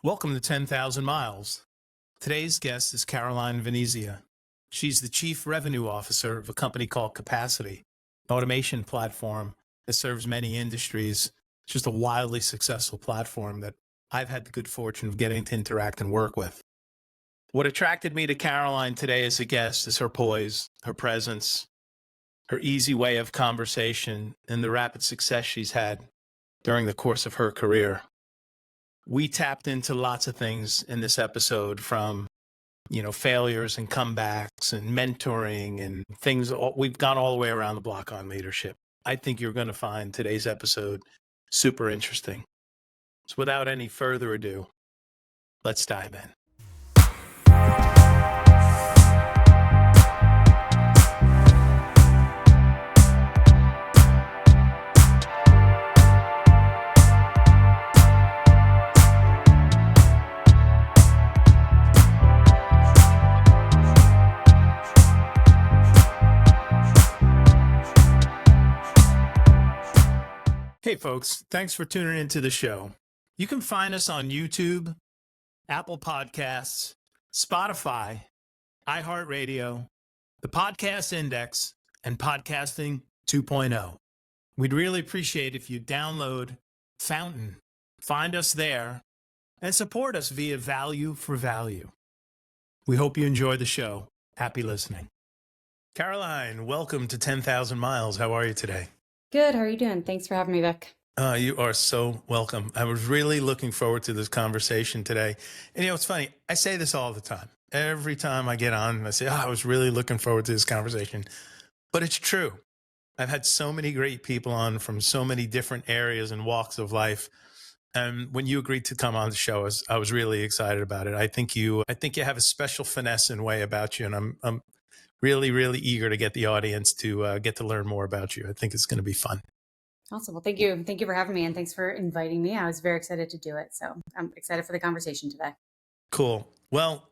Welcome to 10,000 Miles. Today's guest is Karaline Venezia. She's the Chief Revenue Officer of a company called Capacity, an automation platform that serves many industries. It's just a wildly successful platform that I've had the good fortune of getting to interact and work with. What attracted me to Karaline today as a guest is her poise, her presence, her easy way of conversation, and the rapid success she's had during the course of her career. We tapped into lots of things in this episode, from failures and comebacks and mentoring and things. We've gone all the way around the block on leadership. I think you're going to find today's episode super interesting. So without any further ado, let's dive in. Hey folks, thanks for tuning into the show. You can find us on YouTube, Apple Podcasts, Spotify, iHeartRadio, the Podcast Index, and Podcasting 2.0. We'd really appreciate if you download Fountain, find us there, and support us via Value for Value. We hope you enjoy the show. Happy listening. Karaline, welcome to 10,000 Miles. How are you today? Good. How are you doing? Thanks for having me back. You are so welcome. I was really looking forward to this conversation today. And it's funny, I say this all the time. Every time I get on, I say, I was really looking forward to this conversation. But it's true. I've had so many great people on from so many different areas and walks of life. And when you agreed to come on the show, I was really excited about it. I think you have a special finesse and way about you. And I'm really, really eager to get the audience to get to learn more about you. I think it's going to be fun. Awesome. Well, thank you. Thank you for having me, and thanks for inviting me. I was very excited to do it. So I'm excited for the conversation today. Cool. Well,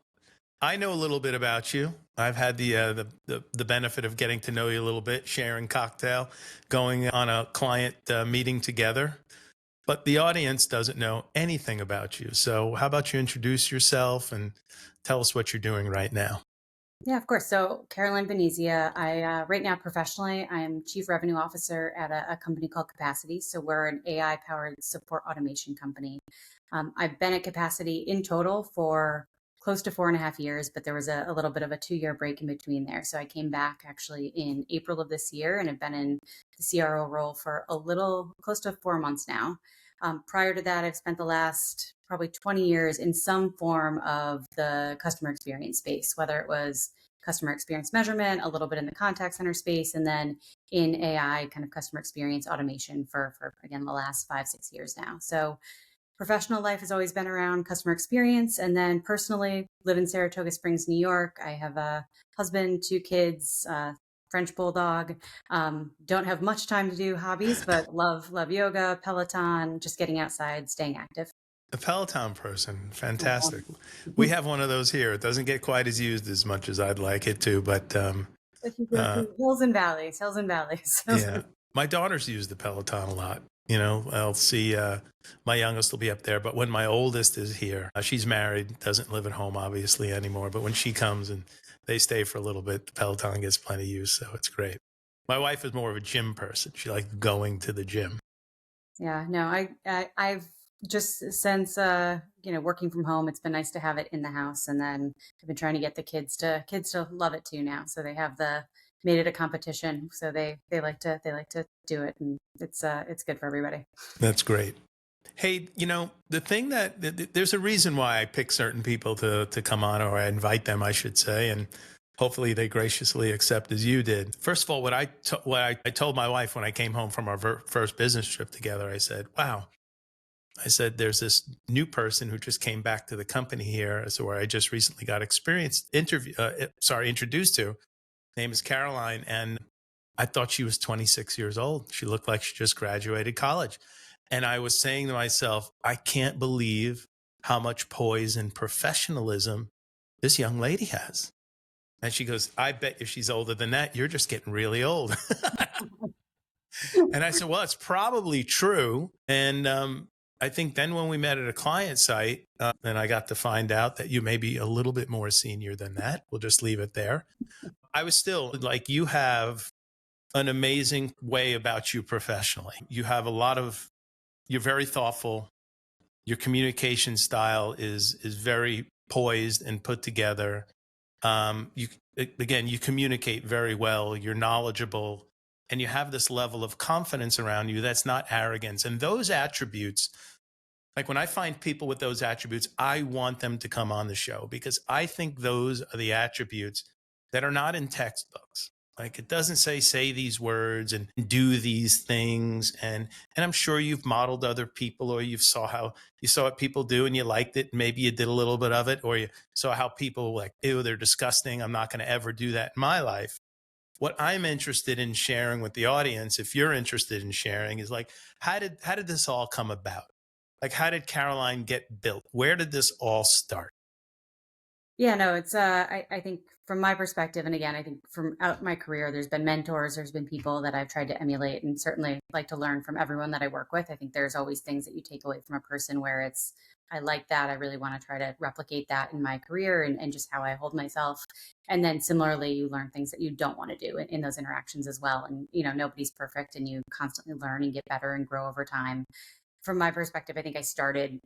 I know a little bit about you. I've had the benefit of getting to know you a little bit, sharing cocktail, going on a client meeting together. But the audience doesn't know anything about you. So how about you introduce yourself and tell us what you're doing right now? Yeah, of course. So Karaline Venezia, I right now professionally, I'm Chief Revenue Officer at a company called Capacity. So we're an AI-powered support automation company. I've been at Capacity in total for close to 4.5 years, but there was a little bit of a 2-year break in between there. So I came back actually in April of this year and have been in the CRO role for a little close to 4 months now. Prior to that, I've spent the last probably 20 years in some form of the customer experience space, whether it was customer experience measurement, a little bit in the contact center space, and then in AI kind of customer experience automation for again, the last 5-6 years now. So professional life has always been around customer experience. And then personally, live in Saratoga Springs, New York. I have a husband, 2 kids, French bulldog. Don't have much time to do hobbies, but love yoga, Peloton, just getting outside, staying active. A Peloton person. Fantastic. We have one of those here. It doesn't get quite as used as much as I'd like it to, but hills and valleys. Yeah. My daughters use the Peloton a lot. I'll see my youngest will be up there, but when my oldest is here, she's married, doesn't live at home obviously anymore, but when she comes and they stay for a little bit, the Peloton gets plenty of use, so it's great. My wife is more of a gym person. She likes going to the gym. Yeah, no, I've just since working from home, it's been nice to have it in the house, and then I've been trying to get the kids to love it too now. So they have made it a competition, so they like to do it, and it's good for everybody. That's great. Hey, the thing that there's a reason why I pick certain people to come on, or I invite them, I should say, and hopefully they graciously accept as you did. First of all, what I told my wife when I came home from our first business trip together, I said, wow. I said, there's this new person who just came back to the company here, so where I just recently got introduced to. Name is Karaline, and I thought she was 26 years old. She looked like she just graduated college. And I was saying to myself, I can't believe how much poise and professionalism this young lady has. And she goes, I bet if she's older than that, you're just getting really old. And I said, well, it's probably true. And I think then when we met at a client site, and I got to find out that you may be a little bit more senior than that. We'll just leave it there. I was still like, you have an amazing way about you professionally. You have a lot of, you're very thoughtful. Your communication style is very poised and put together. You again, you communicate very well. You're knowledgeable, and you have this level of confidence around you that's not arrogance. And those attributes, like when I find people with those attributes, I want them to come on the show because I think those are the attributes that are not in textbooks. Like it doesn't say these words and do these things. And I'm sure you've modeled other people, or you saw what people do and you liked it. Maybe you did a little bit of it, or you saw how people like, ew, they're disgusting. I'm not going to ever do that in my life. What I'm interested in sharing with the audience, if you're interested in sharing, is like, how did this all come about? Like, how did Karaline get built? Where did this all start? Yeah, no, it's I think from my perspective, and again, I think from out my career, there's been mentors, there's been people that I've tried to emulate and certainly like to learn from everyone that I work with. I think there's always things that you take away from a person where it's I like that. I really want to try to replicate that in my career and just how I hold myself. And then similarly, you learn things that you don't want to do in those interactions as well. And nobody's perfect and you constantly learn and get better and grow over time. From my perspective, I think I started,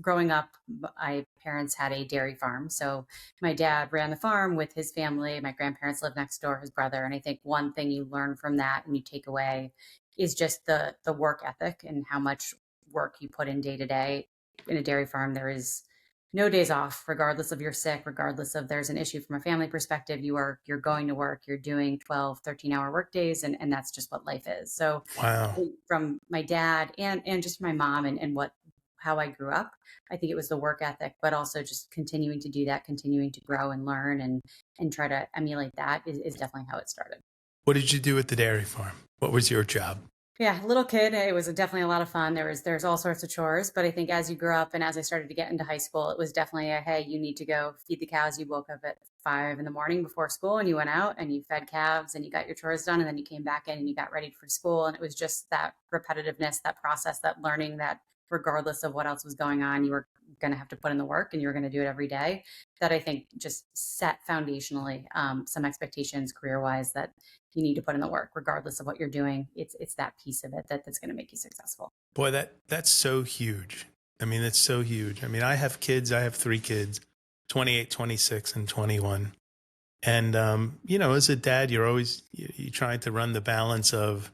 growing up, my parents had a dairy farm. So my dad ran the farm with his family. My grandparents lived next door, his brother. And I think one thing you learn from that and you take away is just the work ethic and how much work you put in day to day. In a dairy farm, there is no days off, regardless of you're sick, regardless of there's an issue from a family perspective. You're going to work, you're doing 12, 13-hour work days, and that's just what life is. So Wow. from my dad and just my mom and what how I grew up. I think it was the work ethic, but also just continuing to do that, continuing to grow and learn and try to emulate that is definitely how it started. What did you do at the dairy farm? What was your job? Yeah, little kid, it was definitely a lot of fun. There's all sorts of chores, but I think as you grew up and as I started to get into high school, it was definitely a hey, you need to go feed the cows. You woke up at 5 in the morning before school and you went out and you fed calves and you got your chores done and then you came back in and you got ready for school. And it was just that repetitiveness, that process, that learning that regardless of what else was going on, you were going to have to put in the work and you were going to do it every day. That I think just set foundationally some expectations career wise that you need to put in the work regardless of what you're doing. It's that piece of it that's going to make you successful. Boy, that's so huge. I mean, it's so huge. I mean, I have kids. I have three kids, 28, 26, and 21. And, as a dad, you're trying to run the balance of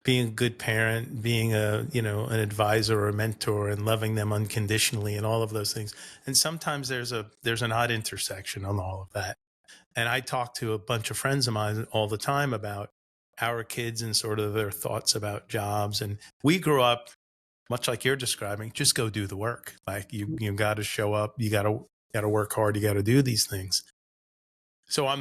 being a good parent, being an advisor or a mentor and loving them unconditionally and all of those things. And sometimes there's an odd intersection on all of that. And I talk to a bunch of friends of mine all the time about our kids and sort of their thoughts about jobs. And we grew up much like you're describing, just go do the work. Like you got to show up, you got to work hard, you got to do these things. So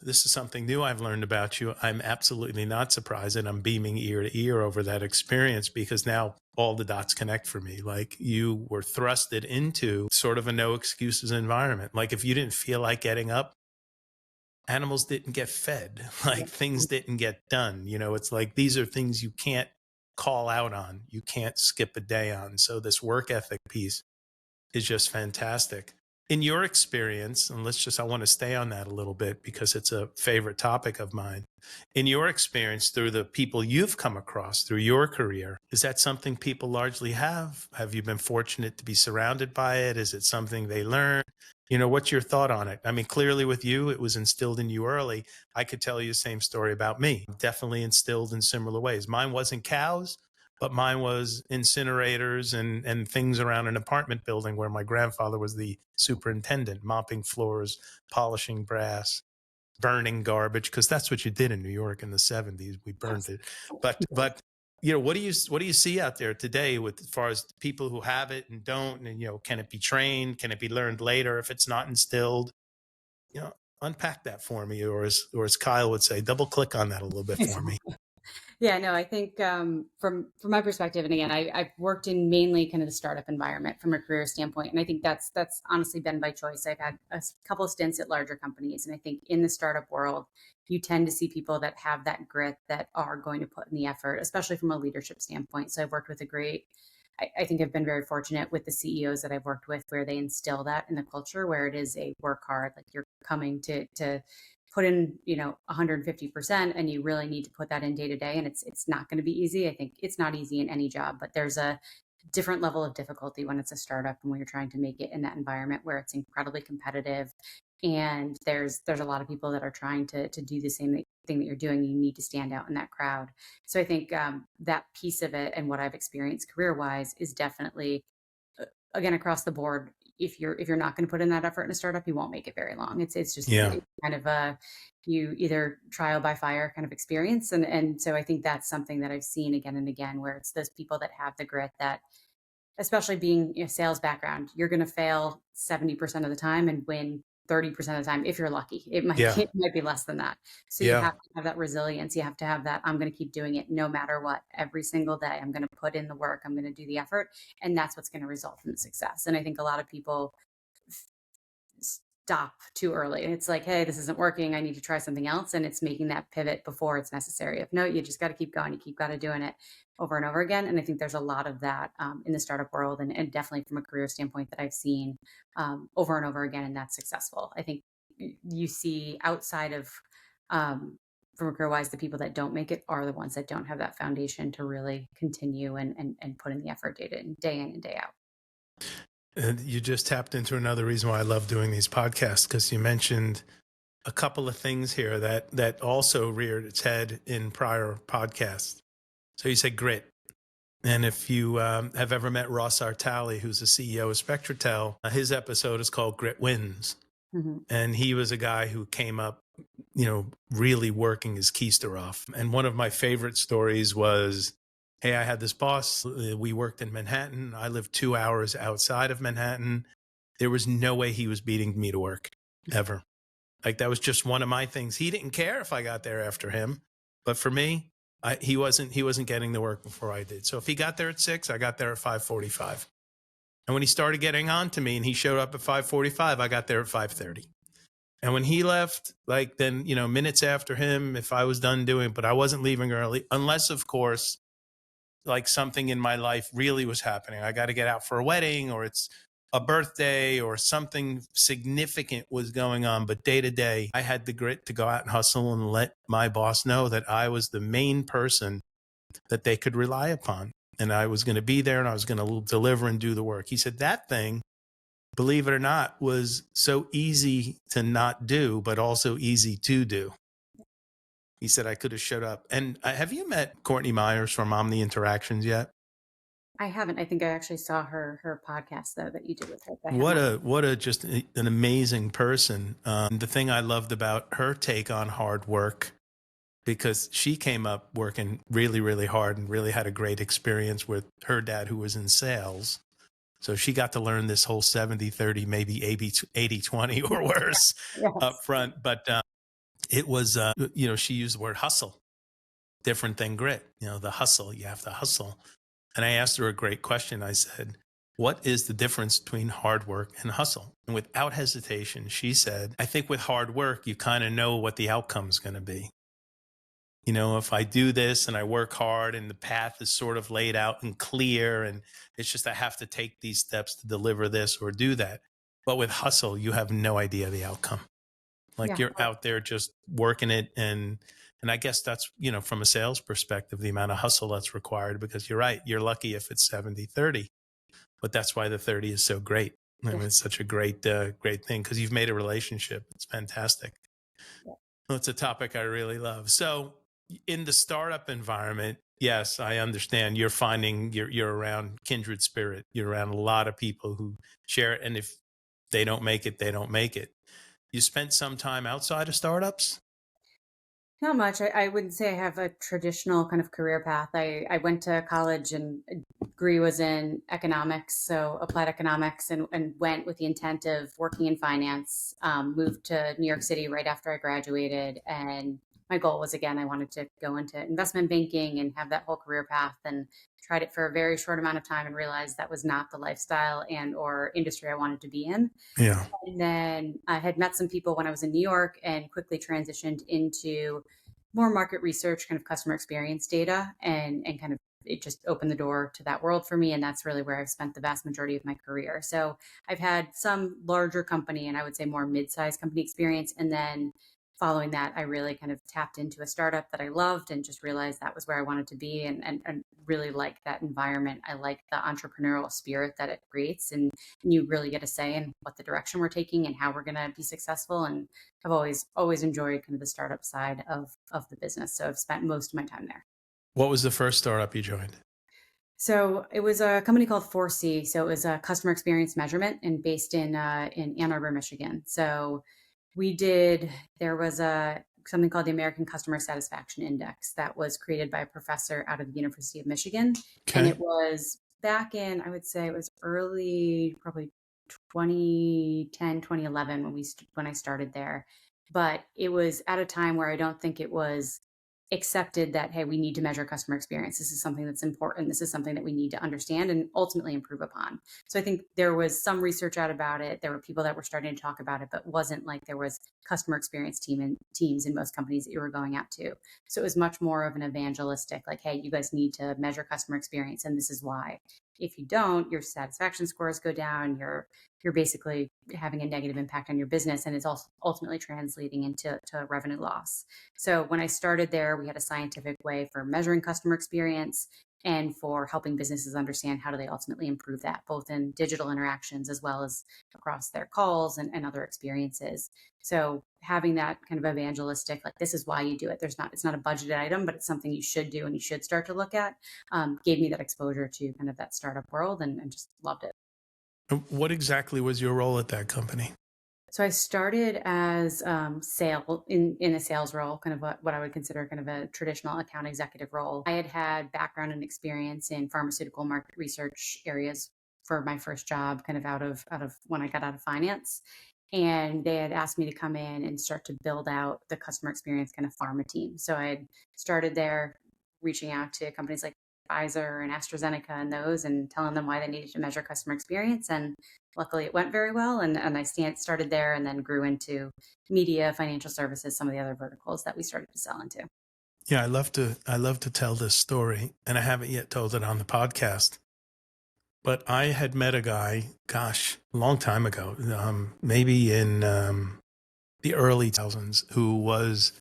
this is something new I've learned about you. I'm absolutely not surprised, and I'm beaming ear to ear over that experience because now all the dots connect for me. Like you were thrusted into sort of a no excuses environment. Like if you didn't feel like getting up, animals didn't get fed, like things didn't get done. It's like these are things you can't call out on. You can't skip a day on. So this work ethic piece is just fantastic. In your experience, and I want to stay on that a little bit because it's a favorite topic of mine. In your experience, through the people you've come across through your career, is that something people largely have? Have you been fortunate to be surrounded by it? Is it something they learn? What's your thought on it? I mean, clearly with you, it was instilled in you early. I could tell you the same story about me, definitely instilled in similar ways. Mine wasn't cows, but mine was incinerators and things around an apartment building where my grandfather was the superintendent, mopping floors, polishing brass, burning garbage, because that's what you did in New York in the 70s. We burned it. But what do you see out there today with as far as people who have it and don't, and can it be trained? Can it be learned later if it's not instilled? Unpack that for me, or as Kyle would say, double click on that a little bit for me. Yeah, no, I think from my perspective, and again, I've worked in mainly kind of the startup environment from a career standpoint, and I think that's honestly been by choice. I've had a couple of stints at larger companies, and I think in the startup world, you tend to see people that have that grit that are going to put in the effort, especially from a leadership standpoint. So I've worked with a great I think I've been very fortunate with the CEOs that I've worked with where they instill that in the culture where it is a work hard, like you're coming to put in, 150% and you really need to put that in day to day. And it's not going to be easy. I think it's not easy in any job, but there's a different level of difficulty when it's a startup and when you're trying to make it in that environment where it's incredibly competitive and there's a lot of people that are trying to do the same thing that you're doing. You need to stand out in that crowd. So I think that piece of it and what I've experienced career wise is definitely again across the board. If you're not going to put in that effort in a startup, you won't make it very long. It's just Yeah. it's kind of a you either trial by fire kind of experience, and so I think that's something that I've seen again and again where it's those people that have the grit that, especially being a sales background, you're going to fail 70% of the time and win 30% of the time if you're lucky. It might Yeah. be, it might be less than that. So you Yeah. have to have that resilience. You have to have that I'm going to keep doing it no matter what. Every single day I'm going to put in the work. I'm going to do the effort, and that's what's going to result in the success. And I think a lot of people stop too early. It's like, hey, this isn't working. I need to try something else. And it's making that pivot before it's necessary. If no, you just got to keep going. You keep got to doing it over and over again. And I think there's a lot of that in the startup world and definitely from a career standpoint that I've seen over and over again. And that's successful. I think you see outside of from a career wise, the people that don't make it are the ones that don't have that foundation to really continue and put in the effort day in and day out. And you just tapped into another reason why I love doing these podcasts, because you mentioned a couple of things here that also reared its head in prior podcasts. So you said grit. And if you have ever met Ross Artali, who's the CEO of Spectratel, his episode is called Grit Wins. Mm-hmm. And he was a guy who came up, really working his keister off. And one of my favorite stories was, hey, I had this boss. We worked in Manhattan. I lived 2 hours outside of Manhattan. There was no way he was beating me to work ever. Like that was just one of my things. He didn't care if I got there after him, but for me, he wasn't getting the work before I did. So if he got there at 6, I got there at 5:45. And when he started getting on to me and he showed up at 5:45, I got there at 5:30. And when he left, like then, minutes after him, if I was done doing, but I wasn't leaving early, unless of course, like something in my life really was happening. I got to get out for a wedding or it's a birthday or something significant was going on. But day to day, I had the grit to go out and hustle and let my boss know that I was the main person that they could rely upon. And I was going to be there and I was going to deliver and do the work. He said that thing, believe it or not, was so easy to not do, but also easy to do. He said I could have showed up. And have you met Courtney Myers from Omni Interactions yet? I haven't. I think I actually saw her podcast though that you did with her. What a just an amazing person. The thing I loved about her take on hard work, because she came up working really, really hard and really had a great experience with her dad who was in sales. So she got to learn this whole 70-30, maybe 80-20 or worse Yes. up front. But it was, she used the word hustle, different than grit. The hustle, you have to hustle. And I asked her a great question. I said, what is the difference between hard work and hustle? And without hesitation, she said, I think with hard work, you kind of know what the outcome's going to be. If I do this and I work hard and the path is sort of laid out and clear, and it's just I have to take these steps to deliver this or do that. But with hustle, you have no idea the outcome. Like you're out there just working it. And I guess that's, from a sales perspective, the amount of hustle that's required, because you're right. You're lucky if it's 70-30, but that's why the 30 is so great. I mean, it's such a great thing because you've made a relationship. It's fantastic. Well, it's a topic I really love. So in the startup environment, yes, I understand you're finding you're around kindred spirit. You're around a lot of people who share it. And if they don't make it, they don't make it. You spent some time outside of startups? Not much. I wouldn't say I have a traditional kind of career path. I went to college and degree was in economics, so applied economics, and went with the intent of working in finance. Moved to New York City right after I graduated, and my goal was, again, I wanted to go into investment banking and have that whole career path, and tried it for a very short amount of time and realized that was not the lifestyle and or industry I wanted to be in. Yeah. And then I had met some people when I was in New York and quickly transitioned into more market research, kind of customer experience data, and kind of it just opened the door to that world for me. And that's really where I've spent the vast majority of my career. So I've had some larger company and I would say more mid-sized company experience. And then following that, I really kind of tapped into a startup that I loved and just realized that was where I wanted to be and really like that environment. I like the entrepreneurial spirit that it creates. And you really get a say in what the direction we're taking and how we're going to be successful. And I've always enjoyed kind of the startup side of the business. So I've spent most of my time there. What was the first startup you joined? So it was a company called 4C. So it was a customer experience measurement and based in Ann Arbor, Michigan. So there was something called the American Customer Satisfaction Index that was created by a professor out of the University of Michigan. And Okay. it was back in, I would say it was early, probably 2010, 2011 when I started there. But it was at a time where I don't think it was accepted that, hey, we need to measure customer experience. This is something that's important. This is something that we need to understand and ultimately improve upon. So I think there was some research out about it. There were people that were starting to talk about it, but wasn't like there was customer experience teams in most companies that you were going out to. So it was much more of an evangelistic, like, hey, you guys need to measure customer experience, and this is why. If you don't, your satisfaction scores go down. You're basically having a negative impact on your business, and it's also ultimately translating into revenue loss. So when I started there, we had a scientific way for measuring customer experience and for helping businesses understand how do they ultimately improve that, both in digital interactions as well as across their calls and other experiences. So having that kind of evangelistic, like this is why you do it. It's not a budgeted item, but it's something you should do and you should start to look at. Gave me that exposure to kind of that startup world and just loved it. What exactly was your role at that company? So I started as in a sales role, kind of what I would consider kind of a traditional account executive role. I had background and experience in pharmaceutical market research areas for my first job, kind of out of when I got out of finance. And they had asked me to come in and start to build out the customer experience kind of pharma team. So I had started there reaching out to companies like Pfizer and AstraZeneca and those and telling them why they needed to measure customer experience. And luckily it went very well. And I started there and then grew into media, financial services, some of the other verticals that we started to sell into. Yeah, I love to tell this story, and I haven't yet told it on the podcast. But I had met a guy, gosh, a long time ago, maybe in the early 2000s, who was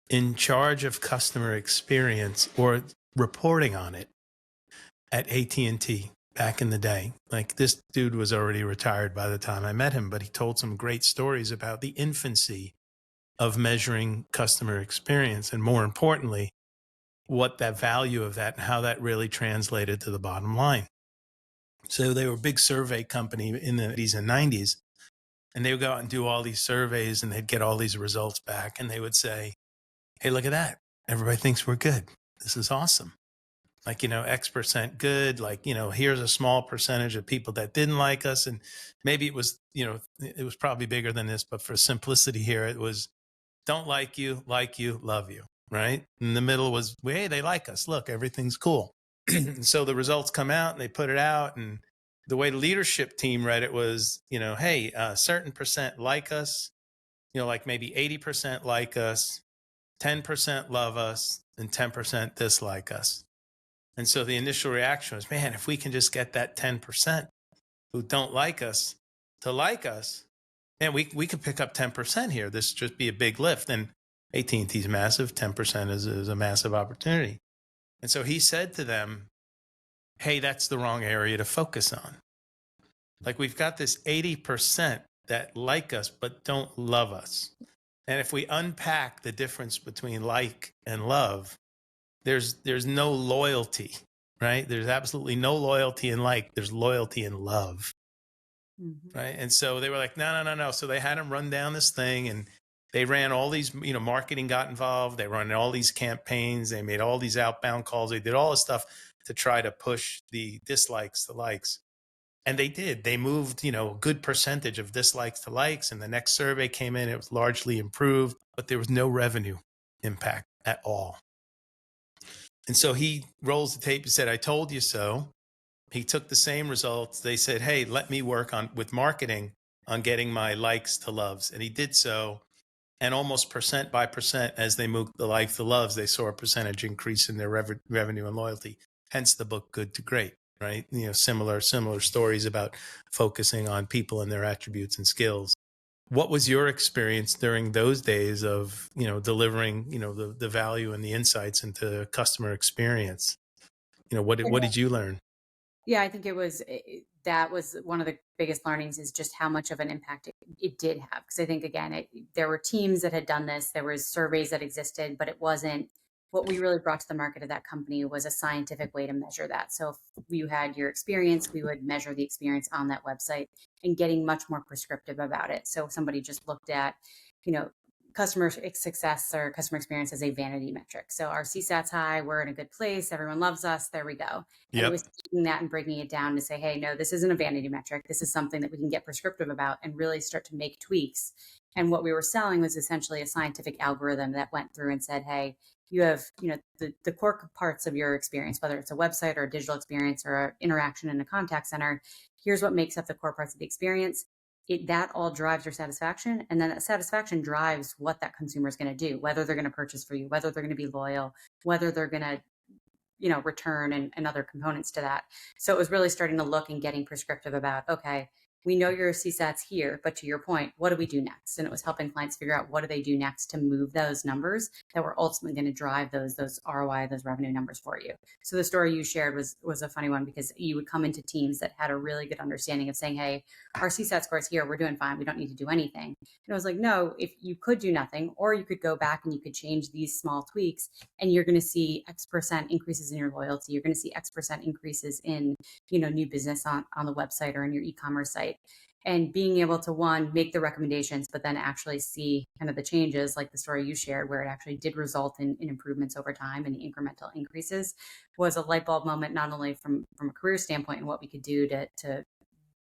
in charge of customer experience or reporting on it at AT&T back in the day. Like, this dude was already retired by the time I met him, but he told some great stories about the infancy of measuring customer experience, and more importantly, what that value of that and how that really translated to the bottom line. So they were a big survey company in the 80s and 90s, and they would go out and do all these surveys and they'd get all these results back, and they would say, hey, look at that. Everybody thinks we're good. This is awesome. Like, X% good. Like, here's a small percentage of people that didn't like us. And maybe it was, it was probably bigger than this, but for simplicity here, it was don't like you, love you. Right. In the middle was, well, hey, they like us. Look, everything's cool. So the results come out and they put it out. And the way the leadership team read it was, hey, a certain percent like us, like maybe 80% like us, 10% love us, and 10% dislike us. And so the initial reaction was, man, if we can just get that 10% who don't like us to like us, man, we could pick up 10% here. This just be a big lift. And AT&T is massive. 10% is a massive opportunity. And so he said to them, hey, that's the wrong area to focus on. Like, we've got this 80% that like us but don't love us. And if we unpack the difference between like and love, there's no loyalty, right? There's absolutely no loyalty in like. There's loyalty in love, right? And so they were like, no. So they had him run down this thing, and they ran all these, marketing got involved. They ran all these campaigns. They made all these outbound calls. They did all this stuff to try to push the dislikes to likes. And they did. They moved, a good percentage of dislikes to likes. And the next survey came in, it was largely improved, but there was no revenue impact at all. And so he rolls the tape and said, I told you so. He took the same results. They said, hey, let me work with marketing on getting my likes to loves. And he did so. And almost percent by percent, as they moved the likes to loves, they saw a percentage increase in their revenue and loyalty. Hence the book Good to Great, right? Similar stories about focusing on people and their attributes and skills. What was your experience during those days of, delivering, the value and the insights into customer experience? What did you learn? Yeah, I think that was one of the biggest learnings, is just how much of an impact it did have. Because I think, again, there were teams that had done this, there was surveys that existed, but it wasn't what we really brought to the market of that company was a scientific way to measure that. So if you had your experience, we would measure the experience on that website and getting much more prescriptive about it. So if somebody just looked at, you know, customer success or customer experience as a vanity metric. So our CSAT's high, we're in a good place, everyone loves us, there we go. And it Yep. was taking that and breaking it down to say, hey, no, this isn't a vanity metric. This is something that we can get prescriptive about and really start to make tweaks. And what we were selling was essentially a scientific algorithm that went through and said, hey, you have, the core parts of your experience, whether it's a website or a digital experience or an interaction in a contact center. Here's what makes up the core parts of the experience. That all drives your satisfaction. And then that satisfaction drives what that consumer is going to do, whether they're going to purchase for you, whether they're going to be loyal, whether they're going to return and other components to that. So it was really starting to look and getting prescriptive about, okay, we know your CSAT's here, but to your point, what do we do next? And it was helping clients figure out what do they do next to move those numbers that were ultimately going to drive those ROI, those revenue numbers for you. So the story you shared was a funny one, because you would come into teams that had a really good understanding of saying, hey, our CSAT score is here, we're doing fine, we don't need to do anything. And I was like, no, if you could do nothing, or you could go back and you could change these small tweaks, and you're going to see X% increases in your loyalty. You're going to see X% increases in, new business on the website or in your e-commerce site. And being able to, one, make the recommendations, but then actually see kind of the changes, like the story you shared, where it actually did result in improvements over time and incremental increases, was a light bulb moment, not only from a career standpoint and what we could do to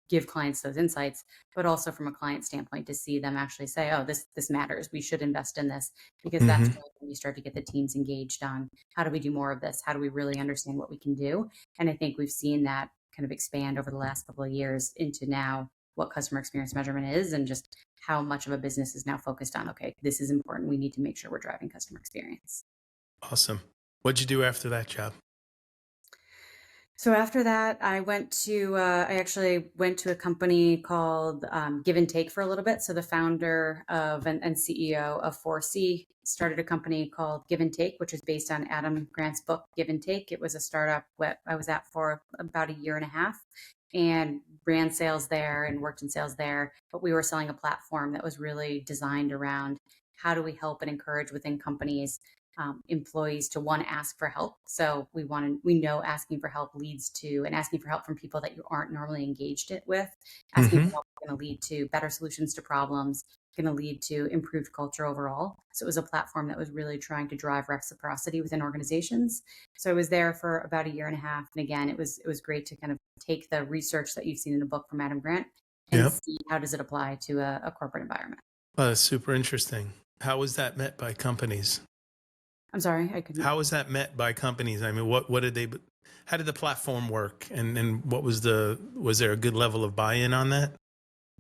give clients those insights, but also from a client standpoint to see them actually say, oh, this matters. We should invest in this, because that's Hmm. really when you start to get the teams engaged on how do we do more of this? How do we really understand what we can do? And I think we've seen that kind of expand over the last couple of years into now what customer experience measurement is, and just how much of a business is now focused on, okay, this is important. We need to make sure we're driving customer experience. Awesome. What'd you do after that job? So after that, I actually went to a company called Give and Take for a little bit. So the founder of and CEO of 4C started a company called Give and Take, which is based on Adam Grant's book, Give and Take. It was a startup what I was at for about a year and a half, and ran sales there and worked in sales there. But we were selling a platform that was really designed around how do we help and encourage within companies, employees to, one, ask for help. So we know asking for help leads to, and asking for help from people that you aren't normally engaged with, asking for Hmm. help is going to lead to better solutions to problems, going to lead to improved culture overall. So it was a platform that was really trying to drive reciprocity within organizations. So I was there for about a year and a half. And again, it was great to kind of take the research that you've seen in the book from Adam Grant and Yep. see how does it apply to a corporate environment. Well, that's super interesting. How was that met by companies? I'm sorry, I couldn't. How was that met by companies? I mean, what did they, how did the platform work? And what was was there a good level of buy-in on that?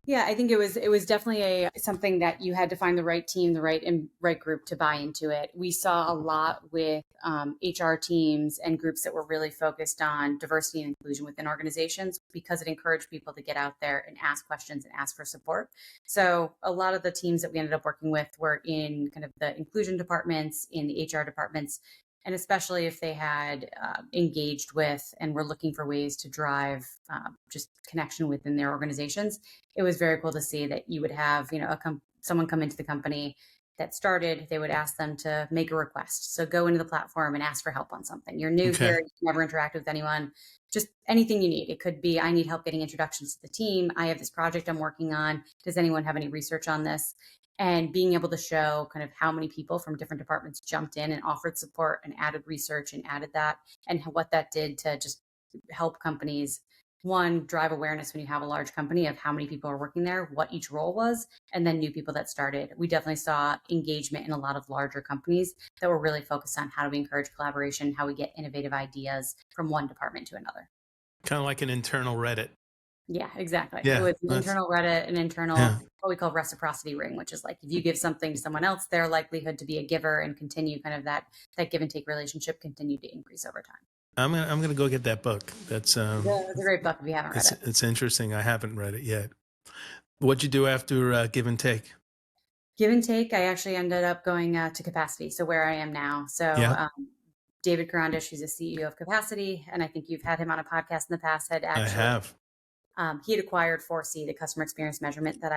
Yeah, I think it was definitely a something that you had to find the right team, the right group to buy into it. We saw a lot with HR teams and groups that were really focused on diversity and inclusion within organizations, because it encouraged people to get out there and ask questions and ask for support. So a lot of the teams that we ended up working with were in kind of the inclusion departments, in the HR departments, and especially if they had engaged with and were looking for ways to drive just connection within their organizations. It was very cool to see that you would have, someone come into the company that started, they would ask them to make a request. So go into the platform and ask for help on something. You're new Okay. here, you've never interacted with anyone, just anything you need. It could be, I need help getting introductions to the team. I have this project I'm working on. Does anyone have any research on this? And being able to show kind of how many people from different departments jumped in and offered support and added research and added that, and what that did to just help companies, one, drive awareness when you have a large company of how many people are working there, what each role was, and then new people that started. We definitely saw engagement in a lot of larger companies that were really focused on how do we encourage collaboration, how we get innovative ideas from one department to another. Kind of like an internal Reddit. Yeah, exactly. It Yeah. was an internal Reddit, an internal, Yeah. what we call reciprocity ring, which is like if you give something to someone else, their likelihood to be a giver and continue kind of that give and take relationship continued to increase over time. I'm gonna go get that book. It's a great book if you haven't read it. It's interesting. I haven't read it yet. What'd you do after Give and Take? Give and Take, I actually ended up going to Capacity, so where I am now. So Yeah, David Karandish, who's the CEO of Capacity, and I think you've had him on a podcast in the past, had I actually have. he had acquired 4C, the customer experience measurement a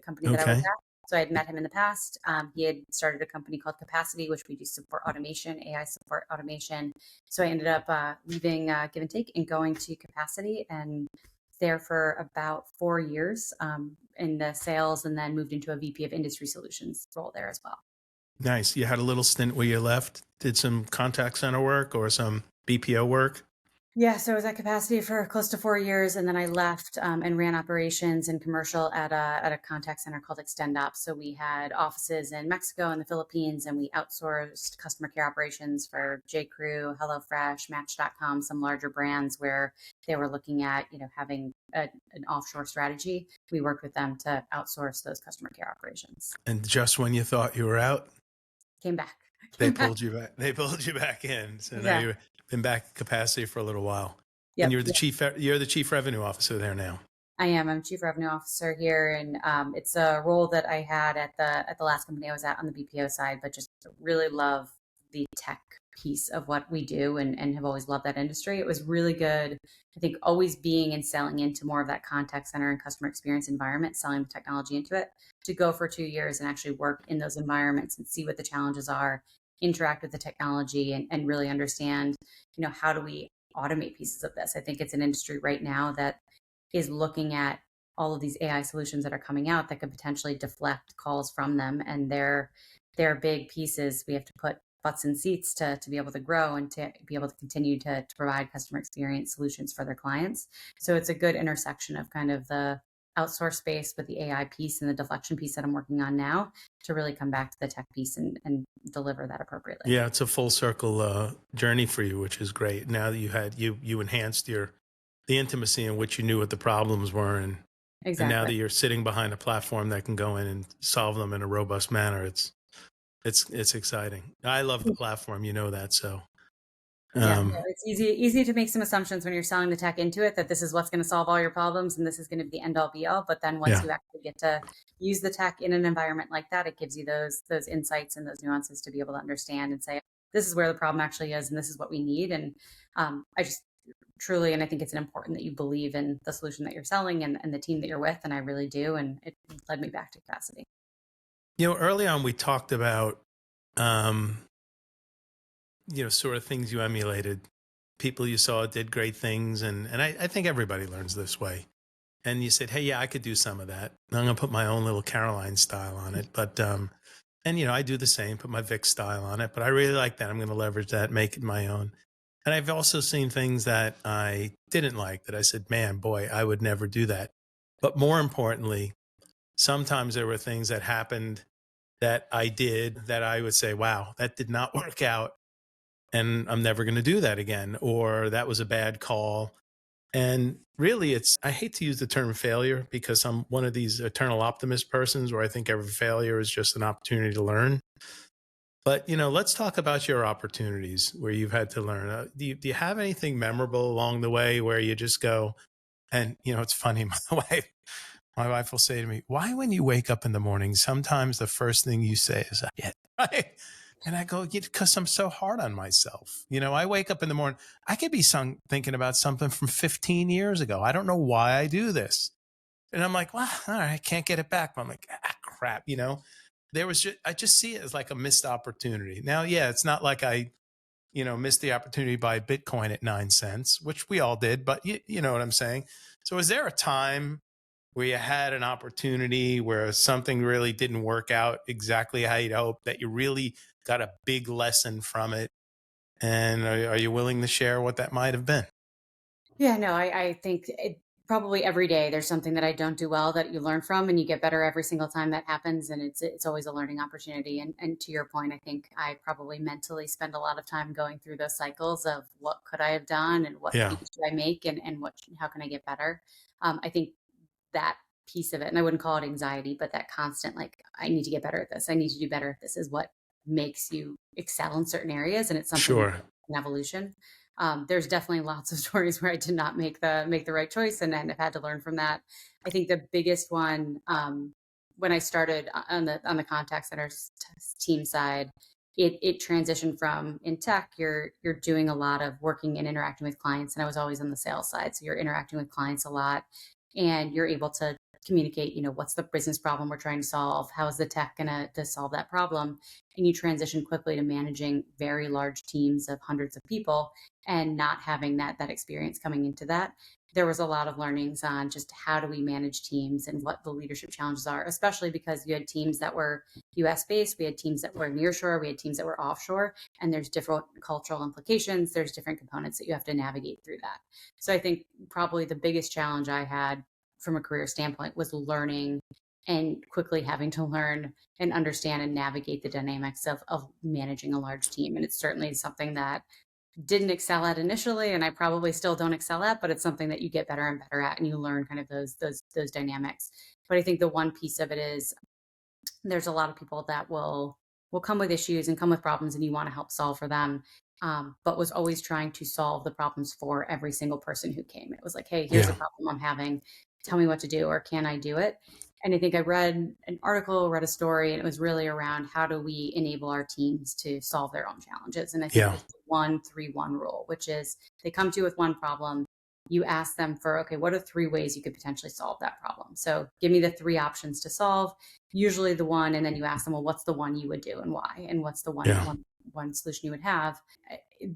company that I was Okay, at. So I had met him in the past. He had started a company called Capacity, which we do support automation, AI support automation. So I ended up leaving Give and Take and going to Capacity, and there for about 4 years in the sales, and then moved into a VP of Industry Solutions role there as well. nice. You had a little stint where you left, did some contact center work or some BPO work. Yeah, so I was at Capacity for close to 4 years, and then I left and ran operations and commercial at a contact center called Extend Ops. So we had offices in Mexico and the Philippines, and we outsourced customer care operations for J.Crew, HelloFresh, Match.com, some larger brands where they were looking at having an offshore strategy. We worked with them to outsource those customer care operations. And just when you thought you were out, Came back. they Came back. pulled you back. They pulled you back in. So now Exactly. you've been back at Capacity for a little while, and Yep. you're the chief revenue officer there now. I am. I'm chief revenue officer here, and it's a role that I had at the last company I was at on the BPO side, but just really love the tech piece of what we do, and have always loved that industry. It was really good. I think always being and selling into more of that contact center and customer experience environment, selling the technology into it, to go for 2 years and actually work in those environments and see what the challenges are, interact with the technology, and really understand, how do we automate pieces of this. I think it's an industry right now that is looking at all of these AI solutions that are coming out that could potentially deflect calls from them. And they're big pieces. We have to put butts in seats to be able to grow and to be able to continue to provide customer experience solutions for their clients. So it's a good intersection of kind of the outsource space with the AI piece and the deflection piece that I'm working on now to really come back to the tech piece and deliver that appropriately. Yeah, it's a full circle journey for you, which is great. Now that you enhanced the intimacy in which you knew what the problems were, and now Exactly. that you're sitting behind a platform that can go in and solve them in a robust manner, it's exciting. I love the platform, you know that. So Yeah, no, um, it's easy to make some assumptions when you're selling the tech into it that this is what's going to solve all your problems and this is going to be the end all be all. But then once yeah, you actually get to use the tech in an environment like that, it gives you those insights and those nuances to be able to understand and say, this is where the problem actually is, and this is what we need. And I just truly, and I think it's important that you believe in the solution that you're selling and the team that you're with, and I really do. And it led me back to Capacity. early on we talked about um, sort of things you emulated, people you saw did great things, and I think everybody learns this way. And you said, hey, yeah, I could do some of that. I'm gonna put my own little Karaline style on it, but and I do the same, put my Vic style on it. But I really like that. I'm going to leverage that, make it my own. And I've also seen things that I didn't like that I said, man, boy, I would never do that. But more importantly, sometimes there were things that happened that I did that I would say, wow, that did not work out. And I'm never going to do that again. Or that was a bad call. And really, I hate to use the term failure because I'm one of these eternal optimist persons where I think every failure is just an opportunity to learn. But, let's talk about your opportunities where you've had to learn. Do you have anything memorable along the way where you just go, and, it's funny, my wife will say to me, why, when you wake up in the morning, sometimes the first thing you say is, yeah, right. And I go, because I'm so hard on myself. I wake up in the morning, I could be thinking about something from 15 years ago. I don't know why I do this. And I'm like, well, all right, I can't get it back. But I'm like, crap, I just see it as like a missed opportunity. Now, yeah, it's not like I, missed the opportunity to buy Bitcoin at 9 cents, which we all did, but you know what I'm saying? So is there a time where you had an opportunity where something really didn't work out exactly how you'd hoped, that you really got a big lesson from it? And are you willing to share what that might have been? Yeah, no, I think probably every day there's something that I don't do well that you learn from, and you get better every single time that happens, and it's always a learning opportunity. And to your point, I think I probably mentally spend a lot of time going through those cycles of what could I have done and what Yeah, tweaks should I make and how can I get better. I think that piece of it, and I wouldn't call it anxiety, but that constant like I need to get better at this. I need to do better at this is what makes you excel in certain areas, and it's something sure. an evolution. There's definitely lots of stories where I did not make the right choice, and I've had to learn from that. I think the biggest one, when I started on the contact center team side, it transitioned from in tech, you're doing a lot of working and interacting with clients, and I was always on the sales side, so you're interacting with clients a lot, and you're able to communicate, what's the business problem we're trying to solve, how is the tech going to solve that problem, and you transition quickly to managing very large teams of hundreds of people, and not having that experience coming into that. There was a lot of learnings on just how do we manage teams and what the leadership challenges are, especially because you had teams that were US based, we had teams that were nearshore, we had teams that were offshore, and there's different cultural implications, there's different components that you have to navigate through that. So I think probably the biggest challenge I had from a career standpoint was learning and quickly having to learn and understand and navigate the dynamics of managing a large team. And it's certainly something that didn't excel at initially, and I probably still don't excel at, but it's something that you get better and better at, and you learn kind of those dynamics. But I think the one piece of it is there's a lot of people that will come with issues and come with problems, and you want to help solve for them, but was always trying to solve the problems for every single person who came. It was like, hey, here's a Yeah. problem I'm having, tell me what to do, or can I do it? And I think I read an article, read a story, and it was really around how do we enable our teams to solve their own challenges. And I think it Yeah. was the 1-3-1 rule, which is they come to you with one problem, you ask them for, okay, what are 3 ways you could potentially solve that problem? So give me the 3 options to solve, usually the one, and then you ask them, well, what's the one you would do and why? And what's the Yeah. one solution you would have?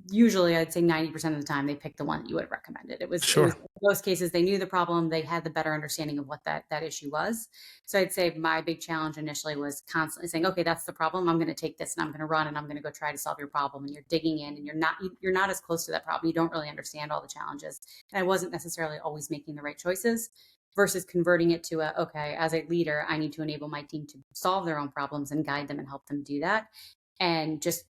Usually I'd say 90% of the time they picked the one that you would have recommended. It was Sure. in most cases they knew the problem, they had the better understanding of what that issue was. So I'd say my big challenge initially was constantly saying, okay, that's the problem, I'm going to take this and I'm going to run and I'm going to go try to solve your problem. And you're digging in and you're not as close to that problem, you don't really understand all the challenges, and I wasn't necessarily always making the right choices, versus converting it to okay, as a leader I need to enable my team to solve their own problems and guide them and help them do that. And just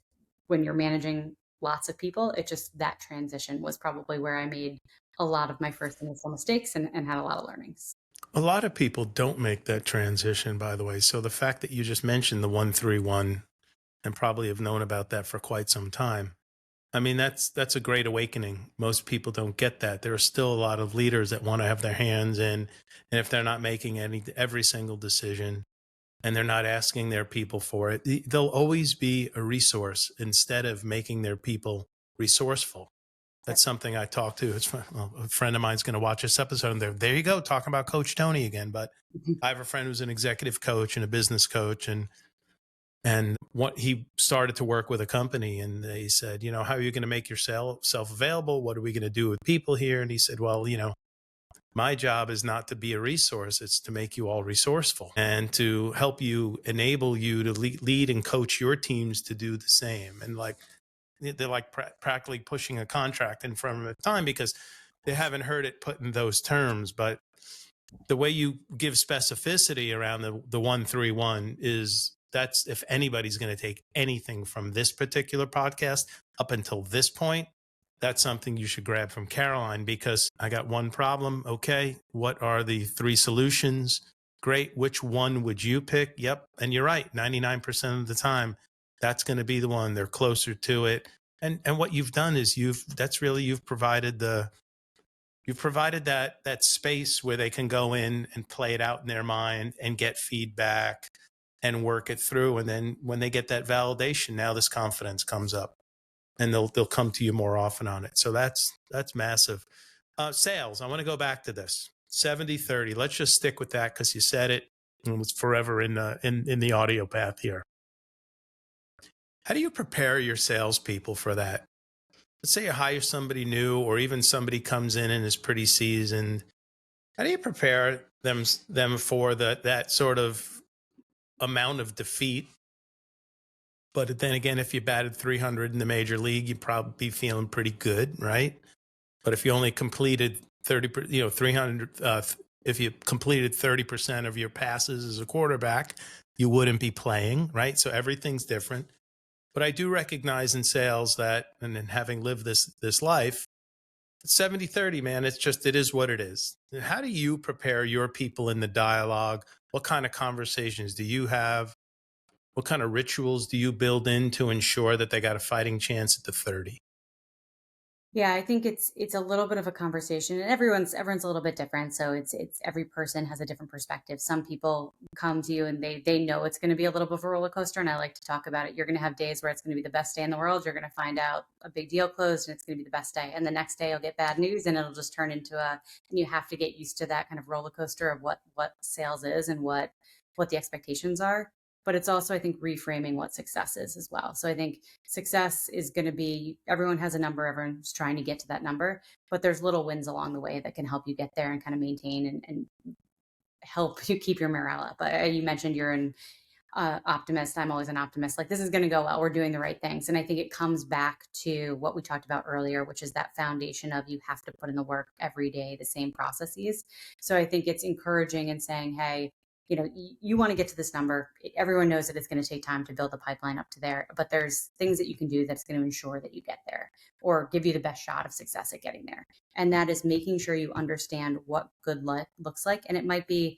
when you're managing lots of people, it just, that transition was probably where I made a lot of my first initial mistakes, and had a lot of learnings. A lot of people don't make that transition, by the way. So the fact that you just mentioned the 131 and probably have known about that for quite some time. I mean, that's a great awakening. Most people don't get that. There are still a lot of leaders that want to have their hands in, and if they're not making every single decision and they're not asking their people for it, they'll always be a resource instead of making their people resourceful. Yep. That's something I talk to. Well, a friend of mine's going to watch this episode, and there you go, talking about Coach Tony again. But I have a friend who's an executive coach and a business coach, and what he started to work with a company, and they said, how are you going to make yourself available? What are we going to do with people here? And he said, well, my job is not to be a resource. It's to make you all resourceful and to help you, enable you to lead and coach your teams to do the same. And like, they're like practically pushing a contract in front of the time because they haven't heard it put in those terms. But the way you give specificity around the 131 is, that's, if anybody's going to take anything from this particular podcast up until this point, that's something you should grab from Karaline, because I got one problem. Okay, what are the 3 solutions? Great. Which one would you pick? Yep. And you're right. 99% of the time, that's going to be the one. They're closer to it. And what you've done is you've provided that space where they can go in and play it out in their mind and get feedback and work it through. And then when they get that validation, now this confidence comes up, and they'll come to you more often on it. So that's massive. Sales, I want to go back to this 70-30. Let's just stick with that because you said it and it's forever in the audio path here. How do you prepare your salespeople for that? Let's say you hire somebody new, or even somebody comes in and is pretty seasoned. How do you prepare them for that sort of amount of defeat? But then again, if you batted 300 in the major league, you'd probably be feeling pretty good, right? But if you only completed 300, if you completed 30% of your passes as a quarterback, you wouldn't be playing, right? So everything's different. But I do recognize in sales that, and then having lived this life, 70-30, man, it is what it is. How do you prepare your people in the dialogue? What kind of conversations do you have? What kind of rituals do you build in to ensure that they got a fighting chance at the 30? Yeah, I think it's a little bit of a conversation, and everyone's a little bit different. So it's every person has a different perspective. Some people come to you and they know it's going to be a little bit of a roller coaster, and I like to talk about it. You're going to have days where it's going to be the best day in the world. You're going to find out a big deal closed, and it's going to be the best day. And the next day you'll get bad news, and it'll just turn into and you have to get used to that kind of roller coaster of what sales is and what the expectations are. But it's also, I think, reframing what success is as well. So I think success is going to be everyone has a number, everyone's trying to get to that number, but there's little wins along the way that can help you get there and kind of maintain and help you keep your morale up. You mentioned you're an optimist. I'm always an optimist. Like, this is going to go well. We're doing the right things. And I think it comes back to what we talked about earlier, which is that foundation of you have to put in the work every day, the same processes. So I think it's encouraging and saying, hey, you want to get to this number. Everyone knows that it's going to take time to build the pipeline up to there, but there's things that you can do that's going to ensure that you get there or give you the best shot of success at getting there. And that is making sure you understand what good luck looks like. And it might be,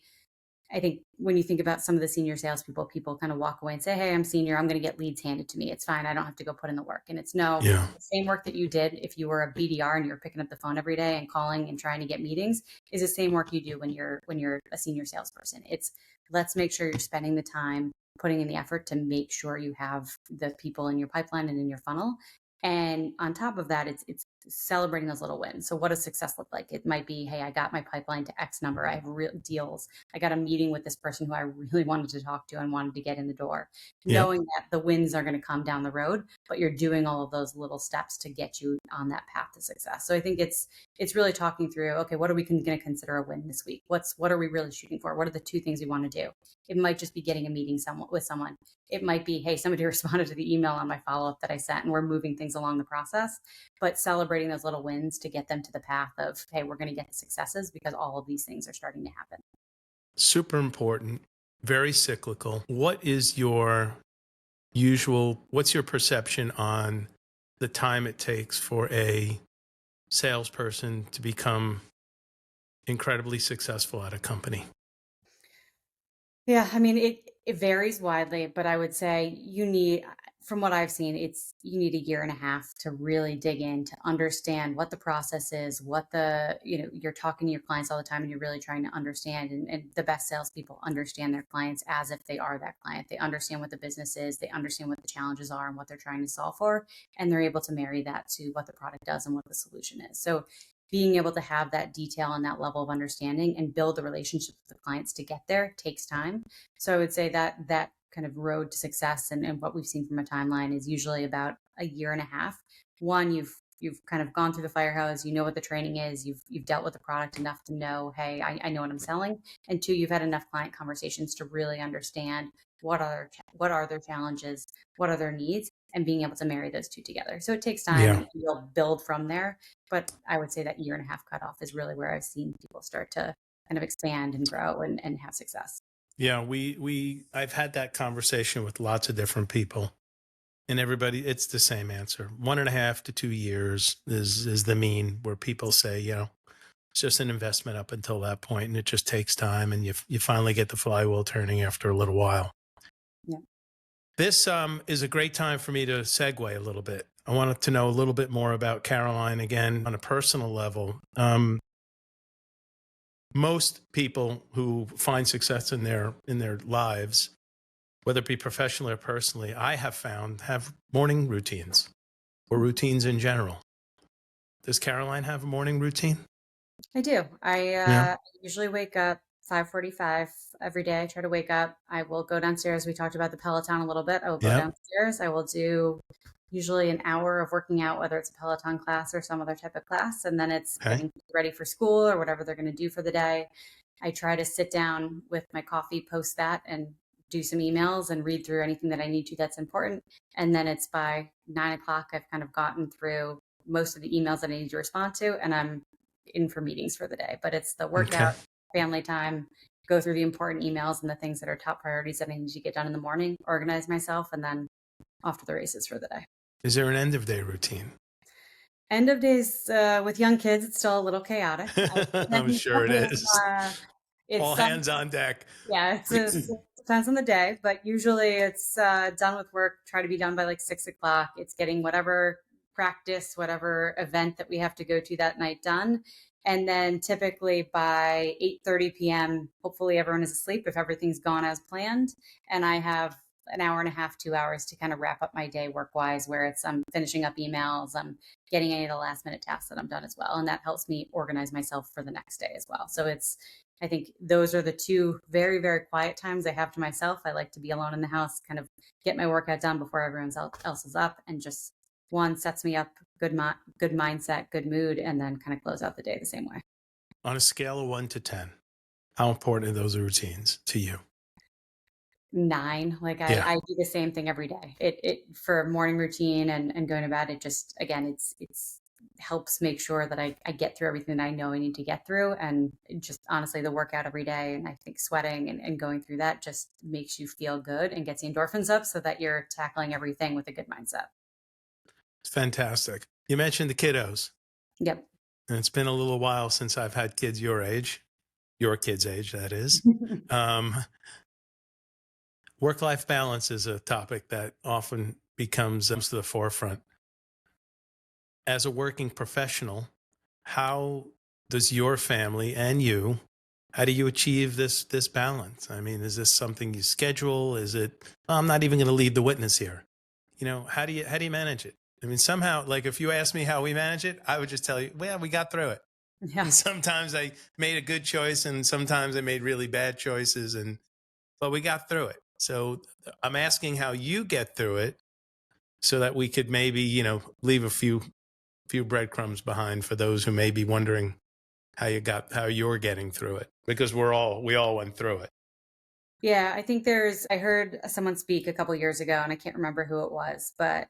I think when you think about some of the senior salespeople, people kind of walk away and say, hey, I'm senior. I'm going to get leads handed to me. It's fine. I don't have to go put in the work. And it's no, Yeah. the same work that you did if you were a BDR and you're picking up the phone every day and calling and trying to get meetings is the same work you do when you're a senior salesperson. It's let's make sure you're spending the time, putting in the effort to make sure you have the people in your pipeline and in your funnel. And on top of that, it's celebrating those little wins. So what does success look like? It might be, hey, I got my pipeline to X number. I have real deals. I got a meeting with this person who I really wanted to talk to and wanted to get in the door. Yep. Knowing that the wins are going to come down the road, but you're doing all of those little steps to get you on that path to success. So I think it's really talking through, okay, what are we going to consider a win this week? What are we really shooting for? What are the two things we want to do? It might just be getting a meeting with someone. It might be, hey, somebody responded to the email on my follow-up that I sent and we're moving things along the process, but celebrating those little wins to get them to the path of, hey, we're going to get the successes because all of these things are starting to happen. Super important, very cyclical. What's your perception on the time it takes for a salesperson to become incredibly successful at a company? Yeah, I mean, it varies widely, but I would say from what I've seen, you need a year and a half to really dig in to understand what the process is, you're talking to your clients all the time and you're really trying to understand. And the best salespeople understand their clients as if they are that client. They understand what the business is, they understand what the challenges are and what they're trying to solve for, and they're able to marry that to what the product does and what the solution is. So being able to have that detail and that level of understanding and build the relationships with the clients to get there takes time. So I would say that kind of road to success and what we've seen from a timeline is usually about a year and a half. One, you've kind of gone through the fire hose, you know what the training is, you've dealt with the product enough to know, hey, I know what I'm selling. And two, you've had enough client conversations to really understand what are their challenges, what are their needs, and being able to marry those two together. So it takes time Yeah. and you'll build from there. But I would say that year and a half cutoff is really where I've seen people start to kind of expand and grow and have success. Yeah, I've had that conversation with lots of different people, and everybody, it's the same answer. 1.5 to 2 years is the mean, where people say, it's just an investment up until that point, and it just takes time, and you finally get the flywheel turning after a little while. Yeah. This is a great time for me to segue a little bit. I wanted to know a little bit more about Karaline again on a personal level. Most people who find success in their lives, whether it be professionally or personally, I have found have morning routines or routines in general. Does Karaline have a morning routine? I do. Yeah. I usually wake up 5:45 every day. I try to wake up. I will go downstairs. We talked about the Peloton a little bit. I will go Yep. downstairs. I will do usually an hour of working out, whether it's a Peloton class or some other type of class, and then it's Okay. getting ready for school or whatever they're going to do for the day. I try to sit down with my coffee, post that, and do some emails and read through anything that I need to that's important. And then it's by 9 o'clock. I've kind of gotten through most of the emails that I need to respond to, and I'm in for meetings for the day. But it's the Okay. workout, family time, go through the important emails and the things that are top priorities that I need to get done in the morning, organize myself, and then off to the races for the day. Is there an end of day routine? End of days with young kids, it's still a little chaotic. I'm sure it is. It's All hands on deck. yeah, it depends on the day, but usually it's done with work. Try to be done by like 6 o'clock. It's getting whatever practice, whatever event that we have to go to that night done. And then typically by 8:30 p.m., hopefully everyone is asleep if everything's gone as planned. And I have an hour and a half, 2 hours to kind of wrap up my day work-wise, where it's I'm finishing up emails, I'm getting any of the last minute tasks that I'm done as well. And that helps me organize myself for the next day as well. So I think those are the two very, very quiet times I have to myself. I like to be alone in the house, kind of get my workout done before everyone else is up, and just one sets me up good mindset, good mood, and then kind of close out the day the same way. On a scale of 1 to 10, how important are those routines to you? 9. Like Yeah. I do the same thing every day. It for morning routine and going to bed, it just, again, it's helps make sure that I get through everything that I know I need to get through. And just honestly, the workout every day, and I think sweating and going through that just makes you feel good and gets the endorphins up so that you're tackling everything with a good mindset. It's fantastic. You mentioned the kiddos, Yep. and it's been a little while since I've had kids your kids' age, that is. Work-life balance is a topic that often comes to the forefront. As a working professional, how does your family and you, how do you achieve this balance? I mean, is this something you schedule? Is it, I'm not even going to lead the witness here. How do you manage it? I mean, somehow, like if you ask me how we manage it, I would just tell you, well, we got through it. Yeah. And sometimes I made a good choice and sometimes I made really bad choices, but we got through it. So I'm asking how you get through it so that we could maybe, leave a few breadcrumbs behind for those who may be wondering how you're getting through it, because we all went through it. Yeah, I think I heard someone speak a couple years ago, and I can't remember who it was, but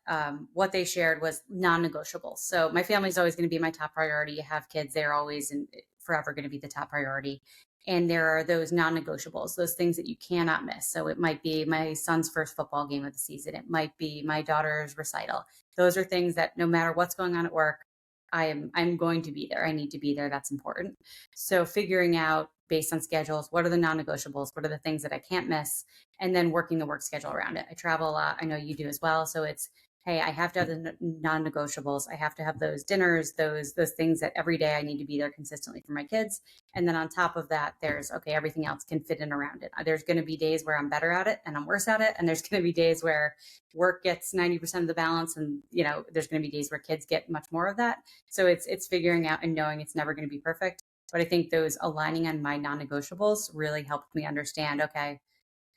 what they shared was non-negotiable. So my family's always going to be my top priority. You have kids, they're always and forever going to be the top priority. And there are those non-negotiables, those things that you cannot miss. So it might be my son's first football game of the season. It might be my daughter's recital. Those are things that no matter what's going on at work, I'm going to be there. I need to be there. That's important. So figuring out based on schedules, what are the non-negotiables? What are the things that I can't miss? And then working the work schedule around it. I travel a lot. I know you do as well. So it's, hey, I have to have the non-negotiables. I have to have those dinners, those things that every day I need to be there consistently for my kids. And then on top of that, there's, okay, everything else can fit in around it. There's going to be days where I'm better at it and I'm worse at it. And there's going to be days where work gets 90% of the balance. And, there's going to be days where kids get much more of that. So it's figuring out and knowing it's never going to be perfect. But I think those aligning on my non-negotiables really helped me understand, okay,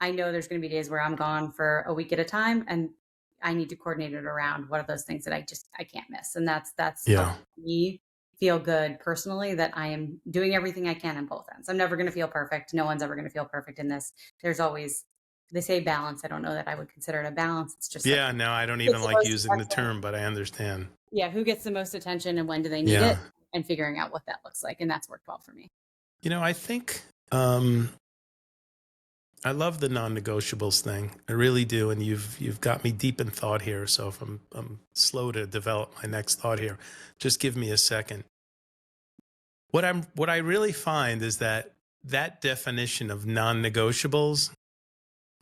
I know there's going to be days where I'm gone for a week at a time and I need to coordinate it around what are those things that I can't miss. And that's Yeah. helped me feel good personally that I am doing everything I can on both ends. I'm never going to feel perfect. No one's ever going to feel perfect in this. There's always, they say balance. I don't know that I would consider it a balance. It's just like, Yeah, no, I don't who gets even the like most using the attention? term, but I understand. Yeah, who gets the most attention and when do they need Yeah. it? And figuring out what that looks like. And that's worked well for me. I think I love the non-negotiables thing. I really do, and you've got me deep in thought here. So if I'm slow to develop my next thought here, just give me a second. What I really find is that definition of non-negotiables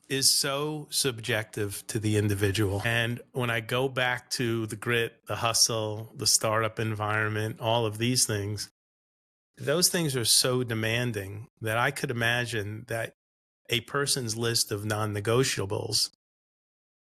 is so subjective to the individual. And when I go back to the grit, the hustle, the startup environment, all of these things, those things are so demanding that I could imagine that a person's list of non-negotiables,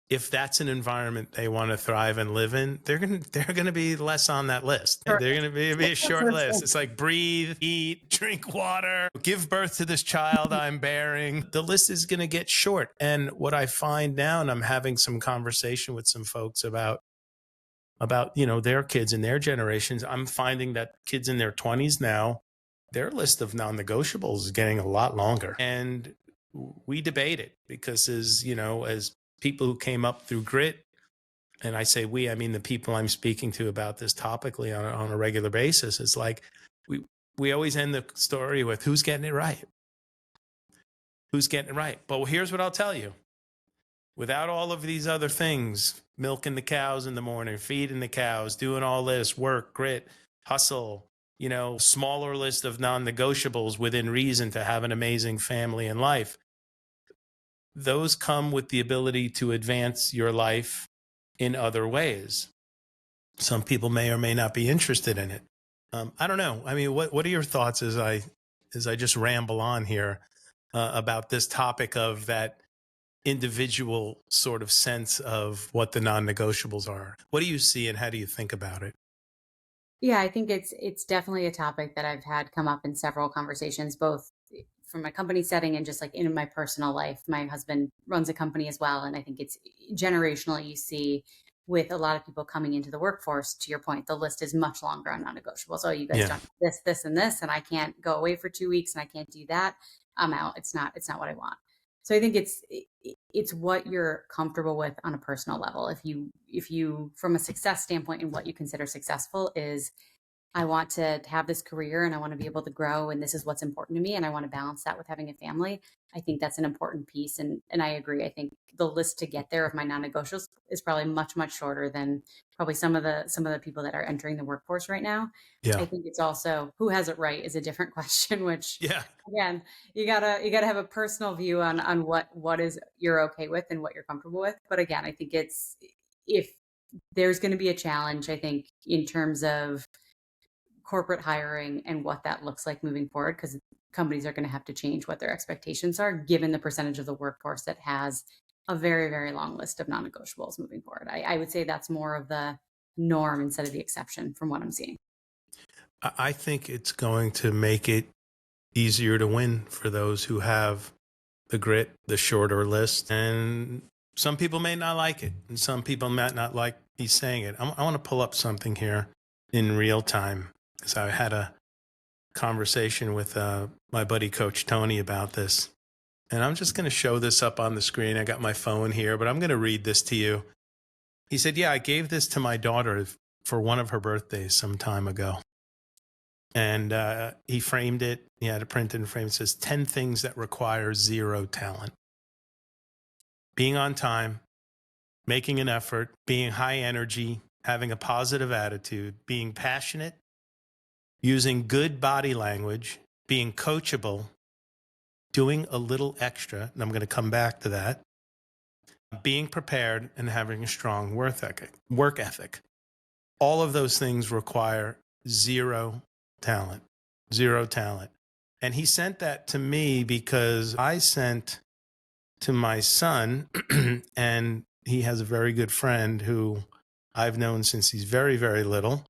if that's an environment they want to thrive and live in, they're going to be less on that list. They're going to be a short list. It's like breathe, eat, drink water, give birth to this child I'm bearing. The list is going to get short. And what I find now, and I'm having some conversation with some folks about their kids and their generations, I'm finding that kids in their 20s now, their list of non-negotiables is getting a lot longer. And we debate it because as people who came up through grit, and I say we, I mean the people I'm speaking to about this topically on a regular basis, it's like we always end the story with who's getting it right. Who's getting it right? But here's what I'll tell you. Without all of these other things, milking the cows in the morning, feeding the cows, doing all this work, grit, hustle, smaller list of non-negotiables within reason to have an amazing family and life. Those come with the ability to advance your life in other ways. Some people may or may not be interested in it. I don't know. I mean, what are your thoughts as I just ramble on here about this topic of that individual sort of sense of what the non-negotiables are? What do you see and how do you think about it? Yeah, I think it's definitely a topic that I've had come up in several conversations, both from my company setting and just like in my personal life. My husband runs a company as well, and I think it's generationally you see with a lot of people coming into the workforce. To your point, the list is much longer on non-negotiables. Oh, you guys Yeah. don't have this, this, and this, and I can't go away for 2 weeks, and I can't do that. I'm out. It's not what I want. So I think it's what you're comfortable with on a personal level. If you from a success standpoint and what you consider successful is I want to have this career and I want to be able to grow and this is what's important to me and I want to balance that with having a family. I think that's an important piece and I agree. I think the list to get there of my non-negotiables is probably much shorter than probably some of the people that are entering the workforce right now. I Yeah. think it's also who has it right is a different question, which Yeah. again, you gotta have a personal view on what is you're okay with and what you're comfortable with. But again, I think it's if there's going to be a challenge, I think, in terms of corporate hiring and what that looks like moving forward, because companies are going to have to change what their expectations are, given the percentage of the workforce that has a very long list of non-negotiables moving forward. I would say that's more of the norm instead of the exception from what I'm seeing. I think it's going to make it easier to win for those who have the grit, the shorter list. And some people may not like it, and some people might not like me saying it. I want to pull up something here in real time because I had a conversation with my buddy Coach Tony about this. And I'm just going to show this up on the screen. I got my phone here, but I'm going to read this to you. He said, yeah, I gave this to my daughter for one of her birthdays some time ago. And he framed it. He had it printed and framed. It says 10 things that require zero talent. Being on time, making an effort, being high energy, having a positive attitude, being passionate, using good body language, being coachable, doing a little extra, and I'm going to come back to that, being prepared, and having a strong work ethic. All of those things require zero talent, zero talent. And he sent that to me because I sent to my son, and he has a very good friend who I've known since he's very little.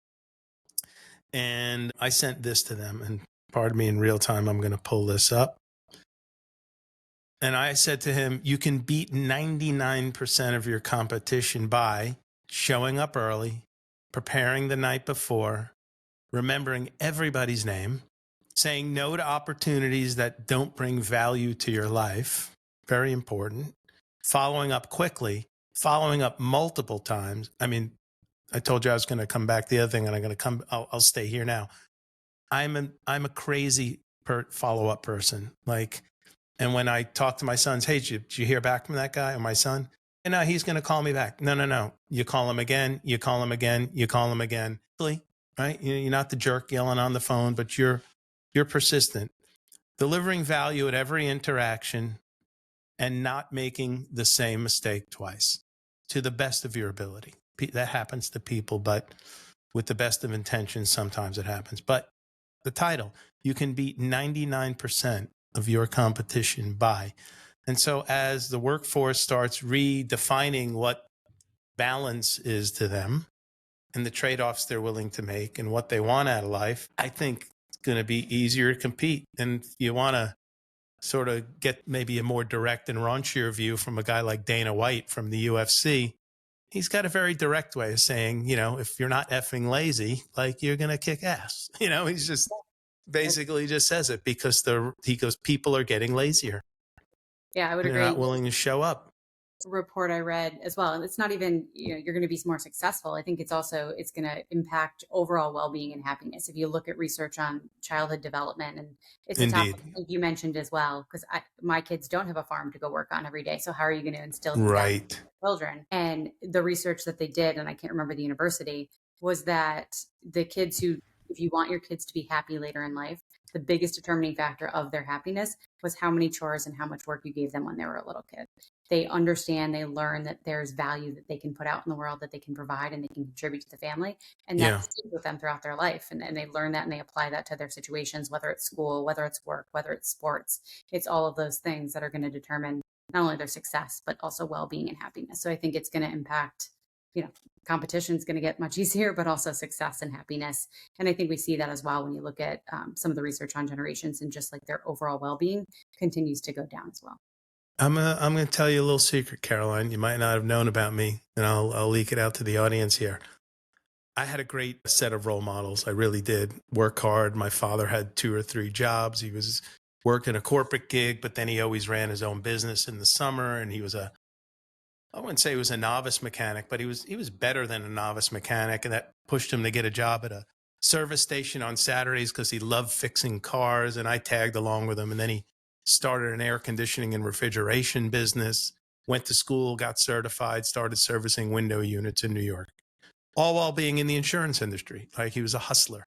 And I sent this to them, and pardon me, in real time, I'm going to pull this up. And I said to him, you can beat 99% of your competition by showing up early, preparing the night before, remembering everybody's name, saying no to opportunities that don't bring value to your life. Very important. Following up quickly, following up multiple times. I mean, I told you I was going to come back. The other thing, and I'm going to come, I'll stay here now. I'm a crazy follow-up person. Like, and when I talk to my sons, hey, did you hear back from that guy or my son? And now he's going to call me back. No. You call him again. You call him again. You call him again. Right? You're not the jerk yelling on the phone, but you're persistent, delivering value at every interaction and not making the same mistake twice to the best of your ability. That happens to people, but with the best of intentions, sometimes it happens. But the title, you can beat 99% of your competition by. And so as the workforce starts redefining what balance is to them and the trade-offs they're willing to make and what they want out of life, I think it's going to be easier to compete. And if you want to sort of get maybe a more direct and raunchier view from a guy like Dana White from the UFC, he's got a very direct way of saying, if you're not effing lazy, like you're going to kick ass. He's just basically just says it because he goes, people are getting lazier. Yeah, I would They're agree. not willing to show up. Report I read as well. And it's not even, you're going to be more successful. I think it's going to impact overall well-being and happiness. If you look at research on childhood development, and it's a topic Indeed. I think you mentioned as well, because my kids don't have a farm to go work on every day. So how are you going to instill these values Right. in children? And the research that they did, and I can't remember the university, was that the kids if you want your kids to be happy later in life, the biggest determining factor of their happiness was how many chores and how much work you gave them when they were a little kid. They understand, they learn that there's value that they can put out in the world, that they can provide and they can contribute to the family. And that Yeah. stays with them throughout their life. And they learn that and they apply that to their situations, whether it's school, whether it's work, whether it's sports. It's all of those things that are going to determine not only their success, but also well-being and happiness. So I think it's going to impact, competition is going to get much easier, but also success and happiness. And I think we see that as well when you look at some of the research on generations, and just like their overall well-being continues to go down as well. I'm gonna tell you a little secret, Caroline. You might not have known about me, and I'll leak it out to the audience here. I had a great set of role models. I really did. Work hard. My father had 2 or 3 jobs. He was worked in a corporate gig, but then he always ran his own business in the summer. And he was I wouldn't say he was a novice mechanic, but he was better than a novice mechanic, and that pushed him to get a job at a service station on Saturdays because he loved fixing cars. And I tagged along with him. And then he started an air conditioning and refrigeration business. Went to school, got certified, started servicing window units in New York, all while being in the insurance industry. Like, he was a hustler.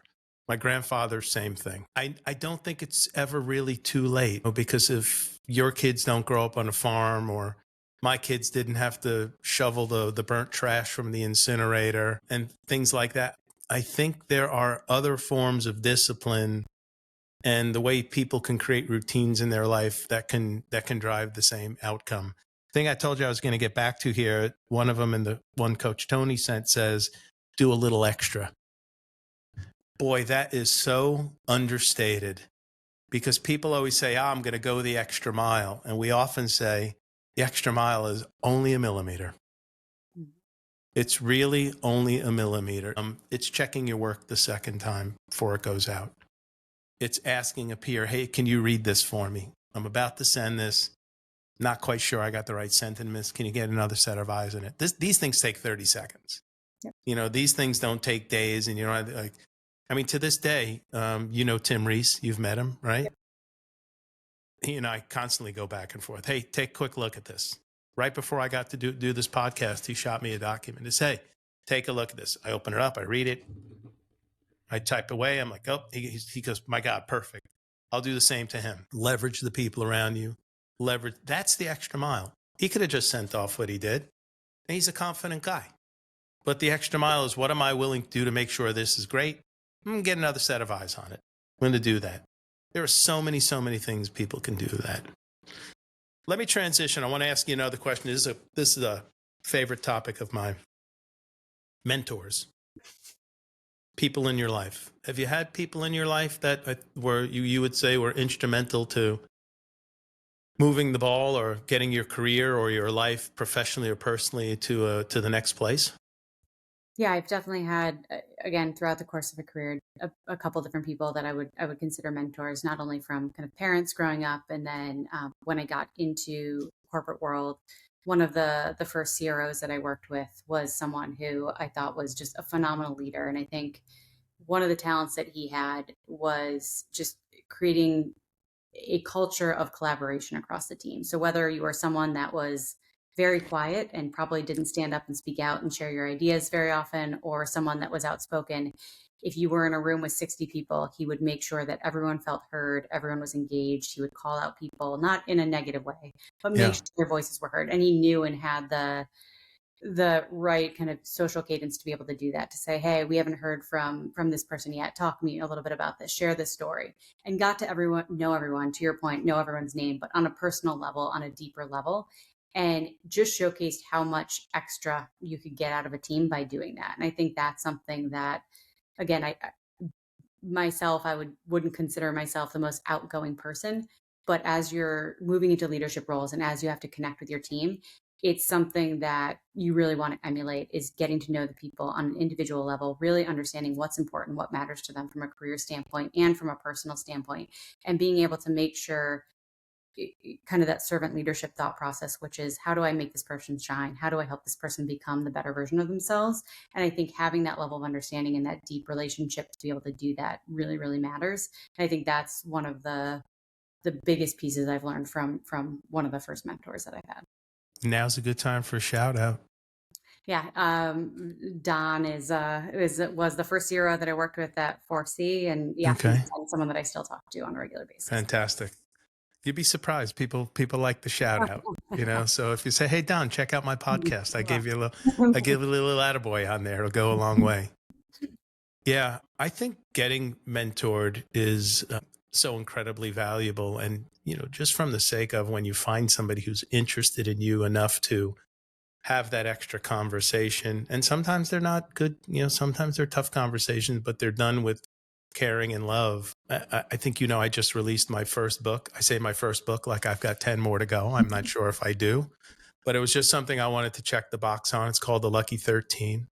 My grandfather, same thing. I don't think it's ever really too late, because if your kids don't grow up on a farm, or my kids didn't have to shovel the burnt trash from the incinerator and things like that, I think there are other forms of discipline and the way people can create routines in their life that can drive the same outcome. Thing I told you I was going to get back to here, one of them in the one Coach Tony sent says, do a little extra. Boy, that is so understated, because people always say, I'm going to go the extra mile. And we often say the extra mile is only a millimeter. It's really only a millimeter. It's checking your work the second time before it goes out. It's asking a peer, hey, can you read this for me? I'm about to send this. Not quite sure I got the right sentiments. Can you get another set of eyes on it? These things take 30 seconds. Yep. These things don't take days. And, to this day, Tim Reese, you've met him, right? Yep. He and I constantly go back and forth. Hey, take a quick look at this. Right before I got to do this podcast, he shot me a document. He said, hey, take a look at this. I open it up. I read it. I type away. I'm like, oh, he goes, my God, perfect. I'll do the same to him. Leverage the people around you. Leverage. That's the extra mile. He could have just sent off what he did. And he's a confident guy. But the extra mile is, what am I willing to do to make sure this is great? I'm going to get another set of eyes on it. I'm going to do that. There are so many things people can do that. Let me transition. I want to ask you another question. This is a favorite topic of mine. Mentors. People in your life. Have you had people in your life that were you would say were instrumental to moving the ball or getting your career or your life professionally or personally to the next place? Yeah, I've definitely had, again, throughout the course of a career, a couple different people that I would consider mentors, not only from kind of parents growing up, and then when I got into corporate world, one of the first CROs that I worked with was someone who I thought was just a phenomenal leader. And I think one of the talents that he had was just creating a culture of collaboration across the team. So whether you are someone that was very quiet and probably didn't stand up and speak out and share your ideas very often, or someone that was outspoken, if you were in a room with 60 people, he would make sure that everyone felt heard, everyone was engaged. He would call out people, not in a negative way, but make sure their voices were heard. And he knew and had the right kind of social cadence to be able to do that, to say, hey, we haven't heard from this person yet. Talk to me a little bit about this, share this story, and got to know everyone, to your point, know everyone's name, but on a personal level, on a deeper level, and just showcased how much extra you could get out of a team by doing that. And I think that's something that, again, I wouldn't consider myself the most outgoing person, but as you're moving into leadership roles and as you have to connect with your team, it's something that you really want to emulate, is getting to know the people on an individual level, really understanding what's important, what matters to them from a career standpoint and from a personal standpoint, and being able to make sure kind of that servant leadership thought process, which is, how do I make this person shine? How do I help this person become the better version of themselves? And I think having that level of understanding and that deep relationship to be able to do that really, really matters. And I think that's one of the biggest pieces I've learned from one of the first mentors that I've had. Now's a good time for a shout out. Yeah, Don was the first hero that I worked with at 4C, and yeah, Okay. he's someone that I still talk to on a regular basis. Fantastic. You'd be surprised. People like the shout out, So if you say, "Hey Don, check out my podcast," I give you a little attaboy on there. It'll go a long way. Yeah, I think getting mentored is so incredibly valuable, and just from the sake of when you find somebody who's interested in you enough to have that extra conversation, and sometimes they're not good, sometimes they're tough conversations, but they're done with caring and love. I think, I just released my first book. I say my first book like I've got 10 more to go. I'm not sure if I do, but it was just something I wanted to check the box on. It's called The Lucky 13.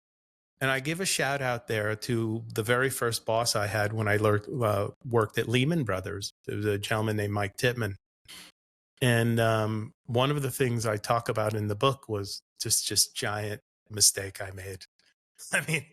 And I give a shout out there to the very first boss I had when I worked at Lehman Brothers. There was a gentleman named Mike Titman. And one of the things I talk about in the book was just giant mistake I made. I mean,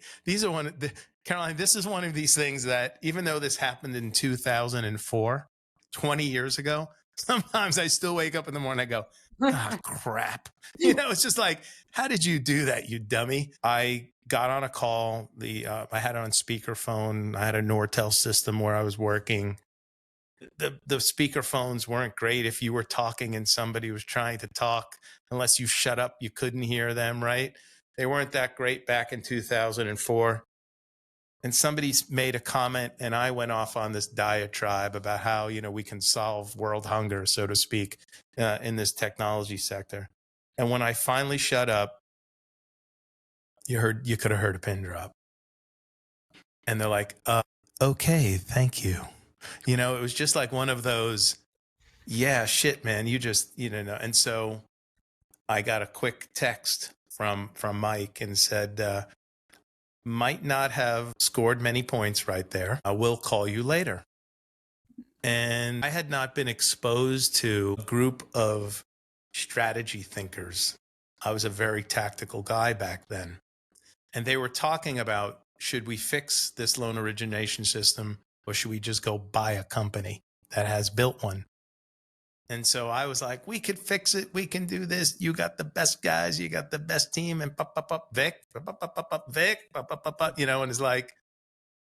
Karaline, this is one of these things that even though this happened in 2004, 20 years ago, sometimes I still wake up in the morning and I go, crap. It's just like, how did you do that, you dummy? I got on a call. I had it on speakerphone. I had a Nortel system where I was working. The speaker phones weren't great. If you were talking and somebody was trying to talk, unless you shut up, you couldn't hear them, right? They weren't that great back in 2004. And somebody made a comment and I went off on this diatribe about how, we can solve world hunger, so to speak, in this technology sector. And when I finally shut up, you could have heard a pin drop. And they're like, okay, thank you. It was just like one of those, yeah, shit, man, you just, and so I got a quick text from Mike and said, might not have scored many points right there. I will call you later. And I had not been exposed to a group of strategy thinkers. I was a very tactical guy back then. And they were talking about, should we fix this loan origination system or should we just go buy a company that has built one? And so I was like, we could fix it. We can do this. You got the best guys. You got the best team. And Vic, Vic, and it's like,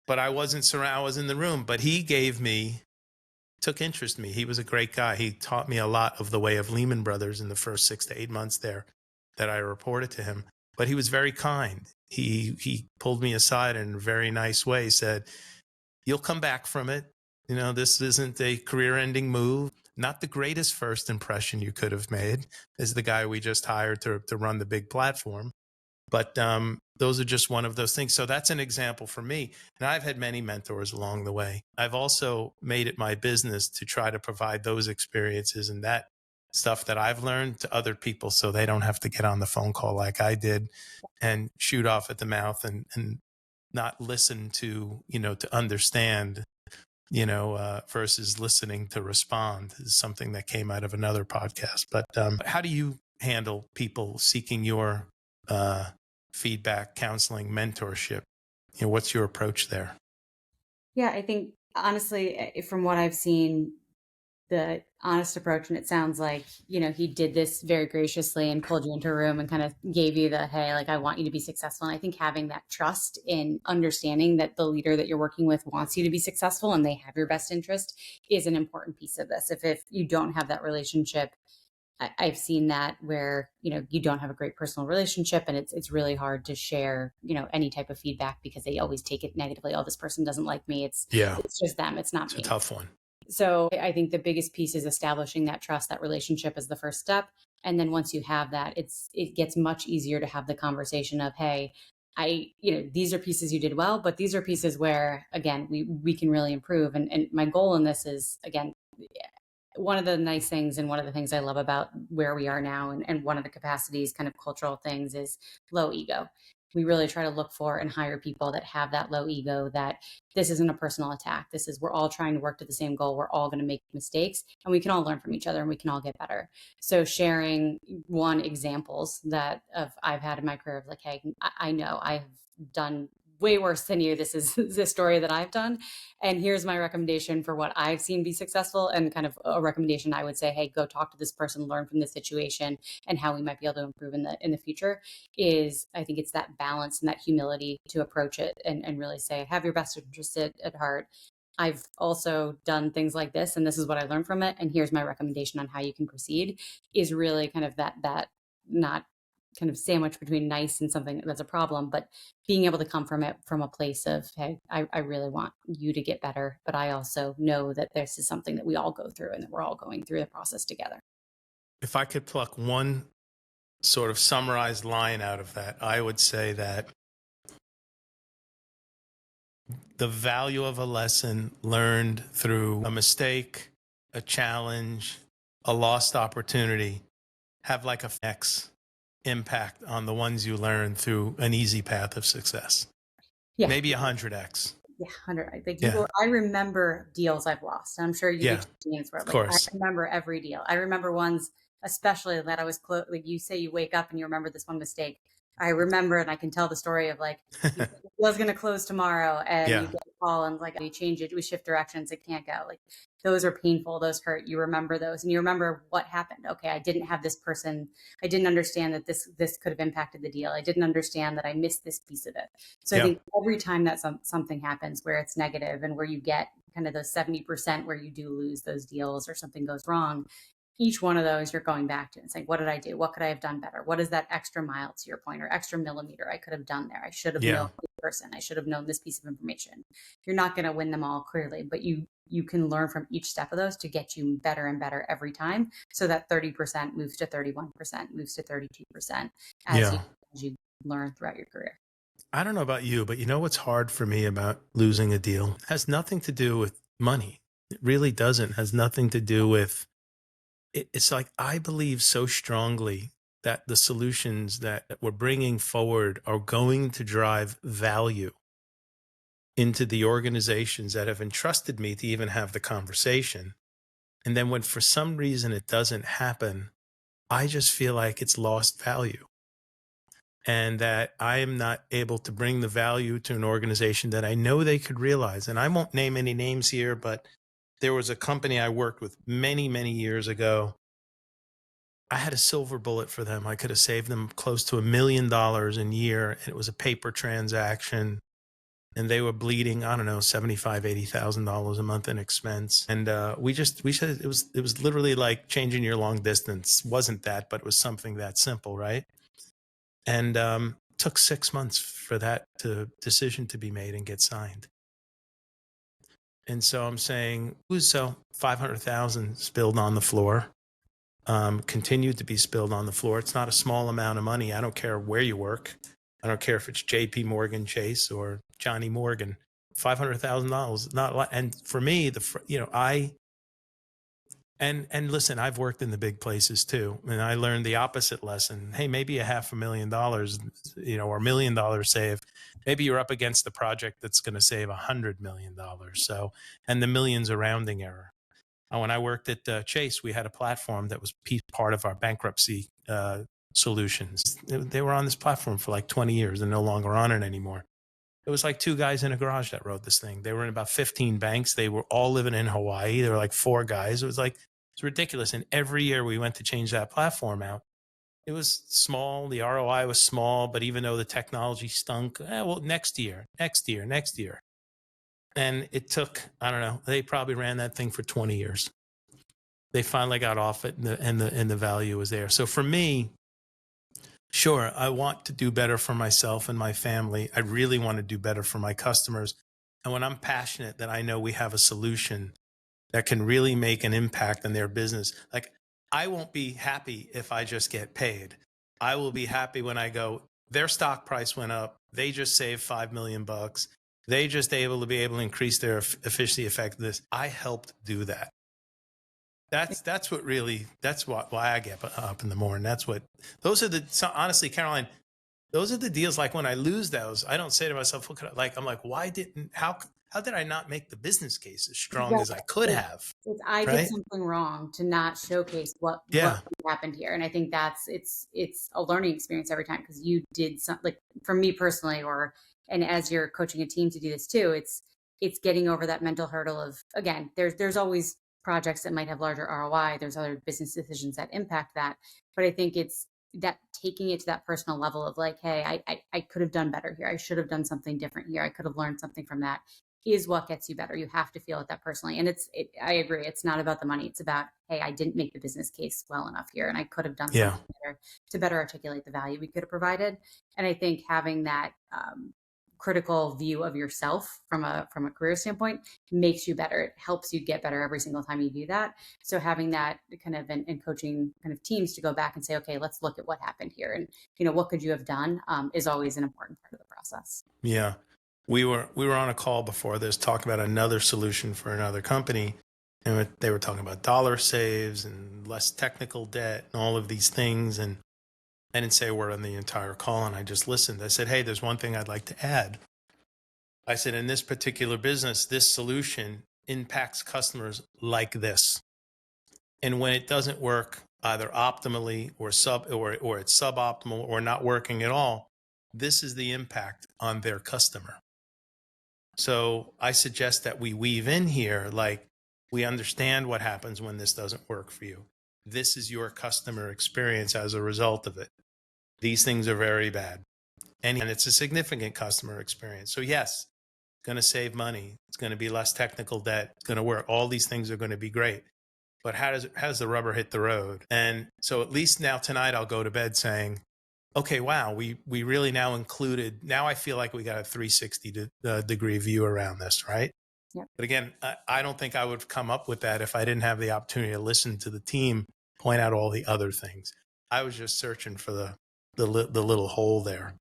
but I wasn't surrounded. I was in the room, but he took interest in me. He was a great guy. He taught me a lot of the way of Lehman Brothers in the first 6 to 8 months there that I reported to him. But he was very kind. He pulled me aside in a very nice way, said, you'll come back from it. This isn't a career-ending move. Not the greatest first impression you could have made as the guy we just hired to run the big platform. But those are just one of those things. So that's an example for me. And I've had many mentors along the way. I've also made it my business to try to provide those experiences and that stuff that I've learned to other people so they don't have to get on the phone call like I did and shoot off at the mouth and not listen to, to understand, versus listening to respond is something that came out of another podcast. But how do you handle people seeking your feedback, counseling, mentorship? What's your approach there? Yeah, I think honestly, from what I've seen, the honest approach, and it sounds like, he did this very graciously and pulled you into a room and kind of gave you the, hey, like, I want you to be successful. And I think having that trust in understanding that the leader that you're working with wants you to be successful and they have your best interest is an important piece of this. If you don't have that relationship, I've seen that where, you don't have a great personal relationship and it's really hard to share, any type of feedback because they always take it negatively. Oh, this person doesn't like me. It's just them. It's not me. It's a tough one. So I think the biggest piece is establishing that trust, that relationship is the first step. And then once you have that, it gets much easier to have the conversation of, hey, these are pieces you did well, but these are pieces where, again, we can really improve. And my goal in this is, again, one of the nice things and one of the things I love about where we are now and one of the capacities, kind of cultural things, is low ego. We really try to look for and hire people that have that low ego, that this isn't a personal attack. We're all trying to work to the same goal. We're all going to make mistakes and we can all learn from each other and we can all get better. So sharing examples that I've had in my career of like, hey, I know I've done way worse than you. This is the story that I've done. And here's my recommendation for what I've seen be successful, and kind of a recommendation I would say, hey, go talk to this person, learn from this situation and how we might be able to improve in the future. Is I think it's that balance and that humility to approach it, and really say, have your best interest at heart. I've also done things like this, and this is what I learned from it. And here's my recommendation on how you can proceed. Is really kind of that not kind of sandwich between nice and something that's a problem, but being able to come from it from a place of, hey, I really want you to get better, but I also know that this is something that we all go through and that we're all going through the process together. If I could pluck one sort of summarized line out of that, I would say that the value of a lesson learned through a mistake, a challenge, a lost opportunity have like a X impact on the ones you learn through an easy path of success. Yeah. Maybe 100X. Yeah, 100. I think Yeah. I remember deals I've lost. I'm sure you Yeah, get James where of like I course. remember every deal. I remember ones, especially that I was close. Like you say, you wake up and you remember this one mistake. I remember, and I can tell the story of like you said it was going to close tomorrow, and you Yeah. get a call and like we change it, we shift directions, it can't go. Like those are painful, those hurt. You remember those, and you remember what happened. Okay, I didn't have this person. I didn't understand that this could have impacted the deal. I didn't understand that I missed this piece of it. So I Yeah. think every time that something happens where it's negative and where you get kind of those 70% where you do lose those deals or something goes wrong, each one of those you're going back to and saying, what did I do? What could I have done better? What is that extra mile, to your point, or extra millimeter I could have done there? I should have known Yeah. this person. I should have known this piece of information. You're not going to win them all clearly, but you can learn from each step of those to get you better and better every time. So that 30% moves to 31%, moves to 32% Yeah. as you learn throughout your career. I don't know about you, but you know what's hard for me about losing a deal? It has nothing to do with money. It really doesn't. It has nothing to do with it's like I believe so strongly that the solutions that we're bringing forward are going to drive value into the organizations that have entrusted me to even have the conversation. And then when for some reason it doesn't happen, I just feel like it's lost value, and that I am not able to bring the value to an organization that I know they could realize. And I won't name any names here, but there was a company I worked with many, many years ago. I had a silver bullet for them. I could have saved them close to $1 million a year. And it was a paper transaction. And they were bleeding, I don't know, $75,000, $80,000 a month in expense. And we said it was literally like changing your long distance. Wasn't that, but it was something that simple, right? And took 6 months for that decision to be made and get signed. And so I'm saying, so 500,000 spilled on the floor, continued to be spilled on the floor. It's not a small amount of money. I don't care where you work. I don't care if it's JP Morgan Chase or Johnny Morgan. $500,000, not a lot. And for me, and listen, I've worked in the big places too, and I learned the opposite lesson. Hey, maybe $500,000, or $1 million save. Maybe you're up against the project that's going to save $100 million. So, and the million's a rounding error. When I worked at Chase, we had a platform that was part of our bankruptcy solutions. They were on this platform for like 20 years. They're no longer on it anymore. It was like 2 guys in a garage that wrote this thing. They were in about 15 banks. They were all living in Hawaii. There were like 4 guys. It's ridiculous. And every year we went to change that platform out. It was small. The ROI was small, but even though the technology stunk, next year. And it took, I don't know, they probably ran that thing for 20 years. They finally got off it, and the value was there. So for me, sure, I want to do better for myself and my family. I really want to do better for my customers. And when I'm passionate that I know we have a solution that can really make an impact in their business, like I won't be happy if I just get paid. I will be happy when I go, their stock price went up. They just saved $5 million. They just able to increase their efficiency effectiveness. I helped do that. That's why I get up in the morning. Honestly, Caroline, those are the deals. Like when I lose those, I don't say to myself, I'm like, why how did I not make the business case as strong Right. as I could have? It's I did Right? something wrong to not showcase what Yeah. happened here. And I think that's it's a learning experience every time because you did something like for me personally, or and as you're coaching a team to do this too, it's getting over that mental hurdle of again, there's always projects that might have larger ROI. There's other business decisions that impact that. But I think it's that taking it to that personal level of like, hey, I could have done better here. I should have done something different here. I could have learned something from that is what gets you better. You have to feel it that personally. And I agree. It's not about the money. It's about, hey, I didn't make the business case well enough here and I could have done Yeah. something better to better articulate the value we could have provided. And I think having that critical view of yourself from a career standpoint makes you better. It helps you get better every single time you do that. So having that kind of and coaching kind of teams to go back and say, okay, let's look at what happened here and what could you have done is always an important part of the process. Yeah. We were on a call before this talking about another solution for another company, and they were talking about dollar saves and less technical debt and all of these things. And I didn't say a word on the entire call, and I just listened. I said, hey, there's one thing I'd like to add. I said, in this particular business, this solution impacts customers like this. And when it doesn't work either optimally or it's suboptimal or not working at all, this is the impact on their customer. So I suggest that we weave in here, like, we understand what happens when this doesn't work for you. This is your customer experience as a result of it. These things are very bad. And it's a significant customer experience. So yes, it's going to save money. It's going to be less technical debt. It's going to work. All these things are going to be great. But how does the rubber hit the road? And so at least now tonight I'll go to bed saying, okay, wow, we really now I feel like we got a 360 degree view around this, right? Yep. But again, I don't think I would have come up with that if I didn't have the opportunity to listen to the team point out all the other things. I was just searching for the little hole there.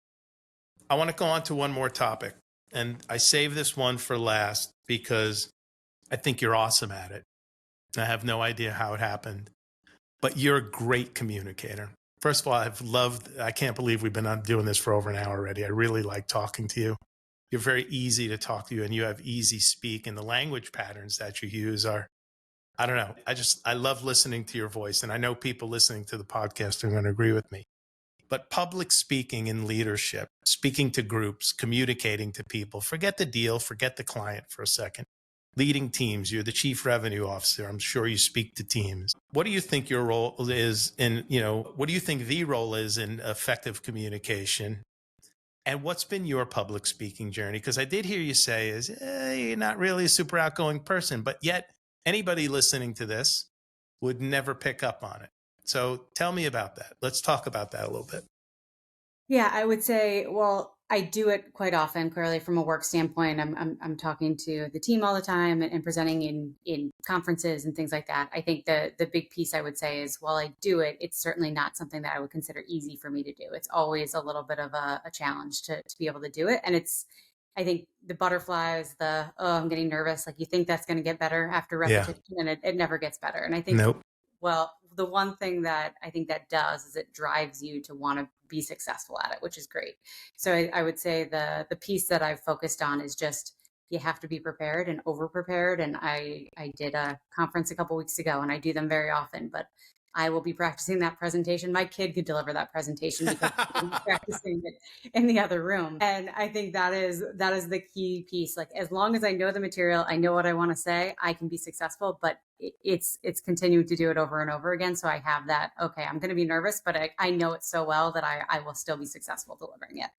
I want to go on to one more topic, and I saved this one for last because I think you're awesome at it. I have no idea how it happened, but you're a great communicator. First of all, I can't believe we've been doing this for over an hour already. I really like talking to you. You're very easy to talk to, and you have easy speak, and the language patterns that you use are, I don't know. I love listening to your voice, and I know people listening to the podcast are going to agree with me. But public speaking in leadership, speaking to groups, communicating to people, forget the deal, forget the client for a second. Leading teams, you're the chief revenue officer. I'm sure you speak to teams. What do you think your role is what do you think the role is in effective communication? And what's been your public speaking journey? Because I did hear you say you're not really a super outgoing person, but yet anybody listening to this would never pick up on it. So tell me about that. Let's talk about that a little bit. Yeah, I would say, well, I do it quite often. Clearly, from a work standpoint, I'm talking to the team all the time and presenting in conferences and things like that. I think the big piece I would say is, while I do it, it's certainly not something that I would consider easy for me to do. It's always a little bit of a challenge to be able to do it, and I think the butterflies, I'm getting nervous. Like you think that's going to get better after Yeah. repetition, and it never gets better. And I think Nope. well, the one thing that I think that does is it drives you to want to be successful at it, which is great. So I would say the piece that I've focused on is just you have to be prepared and over prepared. And I did a conference a couple weeks ago, and I do them very often, but I will be practicing that presentation. My kid could deliver that presentation because I'm practicing it in the other room. And I think that is the key piece. Like as long as I know the material, I know what I want to say, I can be successful. But it's continuing to do it over and over again. So I have that, okay, I'm going to be nervous, but I know it so well that I will still be successful delivering it.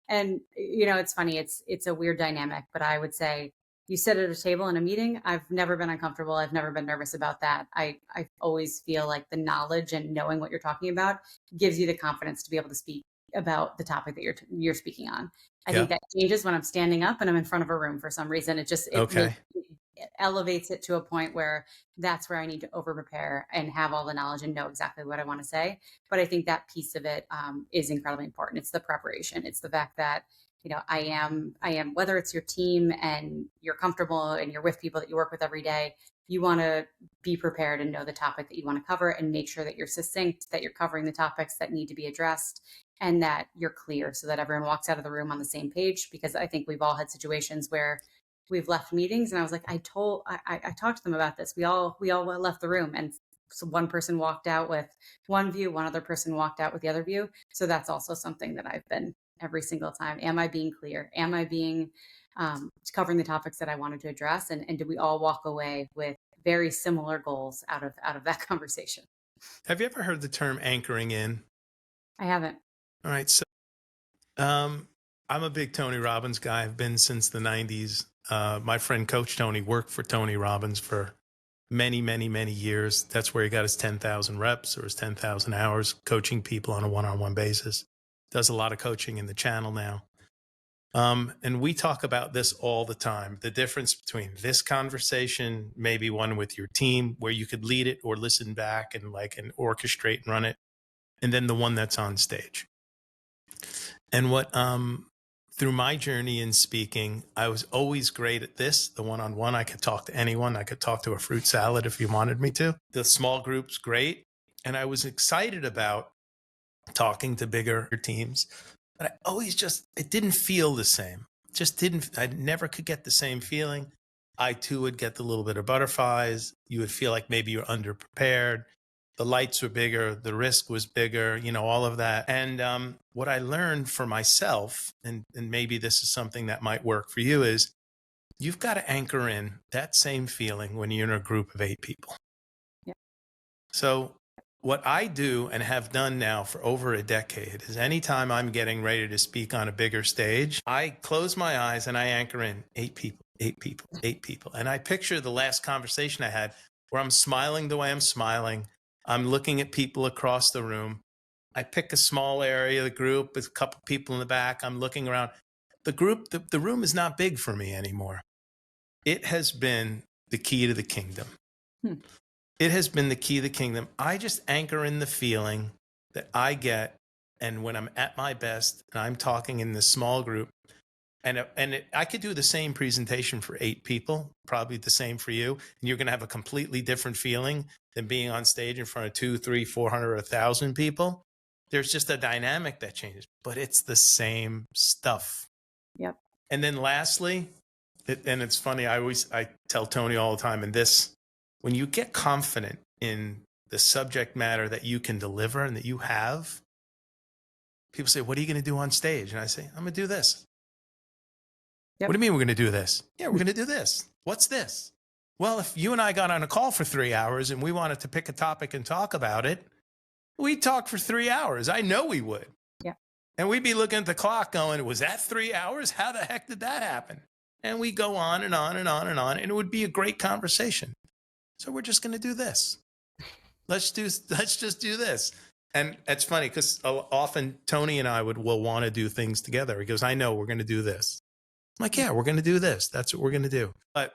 And it's funny, it's a weird dynamic, but I would say you sit at a table in a meeting. I've never been uncomfortable. I've never been nervous about that. I always feel like the knowledge and knowing what you're talking about gives you the confidence to be able to speak about the topic that you're speaking on. I think that changes when I'm standing up and I'm in front of a room for some reason. Okay. It elevates it to a point where that's where I need to over prepare and have all the knowledge and know exactly what I want to say. But I think that piece of it is incredibly important. It's the preparation. It's the fact that I am, whether it's your team and you're comfortable and you're with people that you work with every day, you want to be prepared and know the topic that you want to cover and make sure that you're succinct, that you're covering the topics that need to be addressed and that you're clear so that everyone walks out of the room on the same page. Because I think we've all had situations where we've left meetings, and I was like, I talked to them about this. We all left the room, and so one person walked out with one view, one other person walked out with the other view. So that's also something that I've been every single time. Am I being clear? Am I being covering the topics that I wanted to address? And do we all walk away with very similar goals out of that conversation? Have you ever heard the term anchoring in? I haven't. All right. So I'm a big Tony Robbins guy. I've been since the 90s. My friend Coach Tony worked for Tony Robbins for many, many, many years. That's where he got his 10,000 reps or his 10,000 hours coaching people on a one-on-one basis. Does a lot of coaching in the channel now. And we talk about this all the time. The difference between this conversation, maybe one with your team where you could lead it or listen back and orchestrate and run it, and then the one that's on stage. And what through my journey in speaking, I was always great at this. The one-on-one, I could talk to anyone. I could talk to a fruit salad if you wanted me to. The small groups, great. And I was excited about talking to bigger teams. But I always it didn't feel the same. I never could get the same feeling. I too would get the little bit of butterflies. You would feel like maybe you're underprepared. The lights were bigger, the risk was bigger, all of that. And what I learned for myself, and maybe this is something that might work for you, is you've got to anchor in that same feeling when you're in a group of 8 people. Yeah. So what I do and have done now for over a decade is anytime I'm getting ready to speak on a bigger stage, I close my eyes and I anchor in 8 people, 8 people, 8 people. And I picture the last conversation I had where I'm smiling the way I'm smiling. I'm looking at people across the room. I pick a small area of the group with a couple people in the back. I'm looking around. The room is not big for me anymore. It has been the key to the kingdom. It has been the key to the kingdom. I just anchor in the feeling that I get, and when I'm at my best and I'm talking in this small group, I could do the same presentation for 8 people, probably the same for you, and you're going to have a completely different feeling than being on stage in front of 200, 300, 400, or 1,000 people. There's just a dynamic that changes, but it's the same stuff. Yep. And then lastly, and it's funny, I tell Tony all the time, when you get confident in the subject matter that you can deliver and that you have, people say, what are you going to do on stage? And I say, I'm going to do this. Yep. What do you mean we're going to do this? Yeah, we're going to do this. What's this? Well, if you and I got on a call for 3 hours and we wanted to pick a topic and talk about it, we'd talk for 3 hours. I know we would. Yeah. And we'd be looking at the clock going, was that 3 hours? How the heck did that happen? And we go on and on and on and on, and it would be a great conversation. So we're just going to do this. Let's just do this. And it's funny because often Tony and I will want to do things together. He goes, I know we're going to do this. I'm like, yeah, we're going to do this. That's what we're going to do. But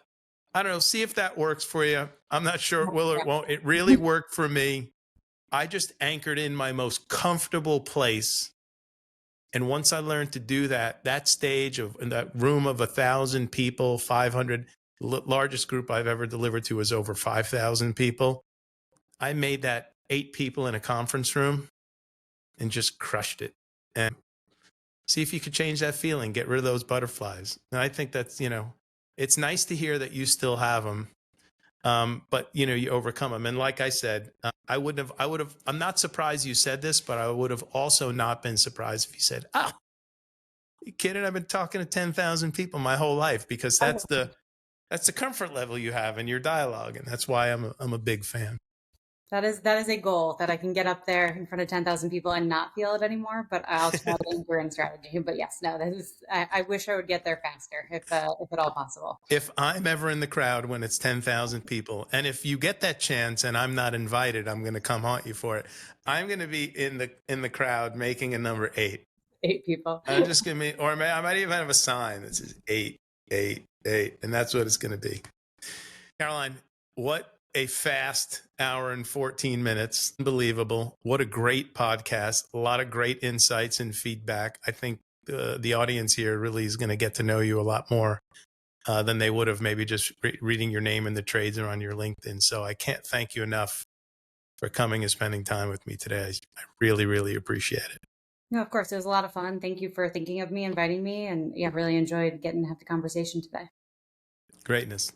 I don't know. See if that works for you. I'm not sure it will or it won't. It really worked for me. I just anchored in my most comfortable place. And once I learned to do that stage in that room of 1,000 people, 500, largest group I've ever delivered to was over 5,000 people. I made that 8 people in a conference room and just crushed it. And see if you could change that feeling, get rid of those butterflies. And I think that's, it's nice to hear that you still have them. But you overcome them. And like I said, I'm not surprised you said this, but I would have also not been surprised if you said, you kidding? I've been talking to 10,000 people my whole life, because that's the comfort level you have in your dialogue. And that's why I'm a big fan. That is a goal, that I can get up there in front of 10,000 people and not feel it anymore, but I'll try to anchor in strategy. But yes, no, I wish I would get there faster if at all possible. If I'm ever in the crowd when it's 10,000 people, and if you get that chance and I'm not invited, I'm going to come haunt you for it. I'm going to be in the crowd making a number 8. 8 people. I'm just going to I might even have a sign that says 8, 8, 8, and that's what it's going to be. Karaline, what a fast hour and 14 minutes. Unbelievable. What a great podcast. A lot of great insights and feedback. I think the audience here really is going to get to know you a lot more than they would have maybe just reading your name in the trades or on your LinkedIn. So I can't thank you enough for coming and spending time with me today. I really, really appreciate it. No, of course. It was a lot of fun. Thank you for thinking of me, inviting me. And yeah, really enjoyed getting to have the conversation today. Greatness.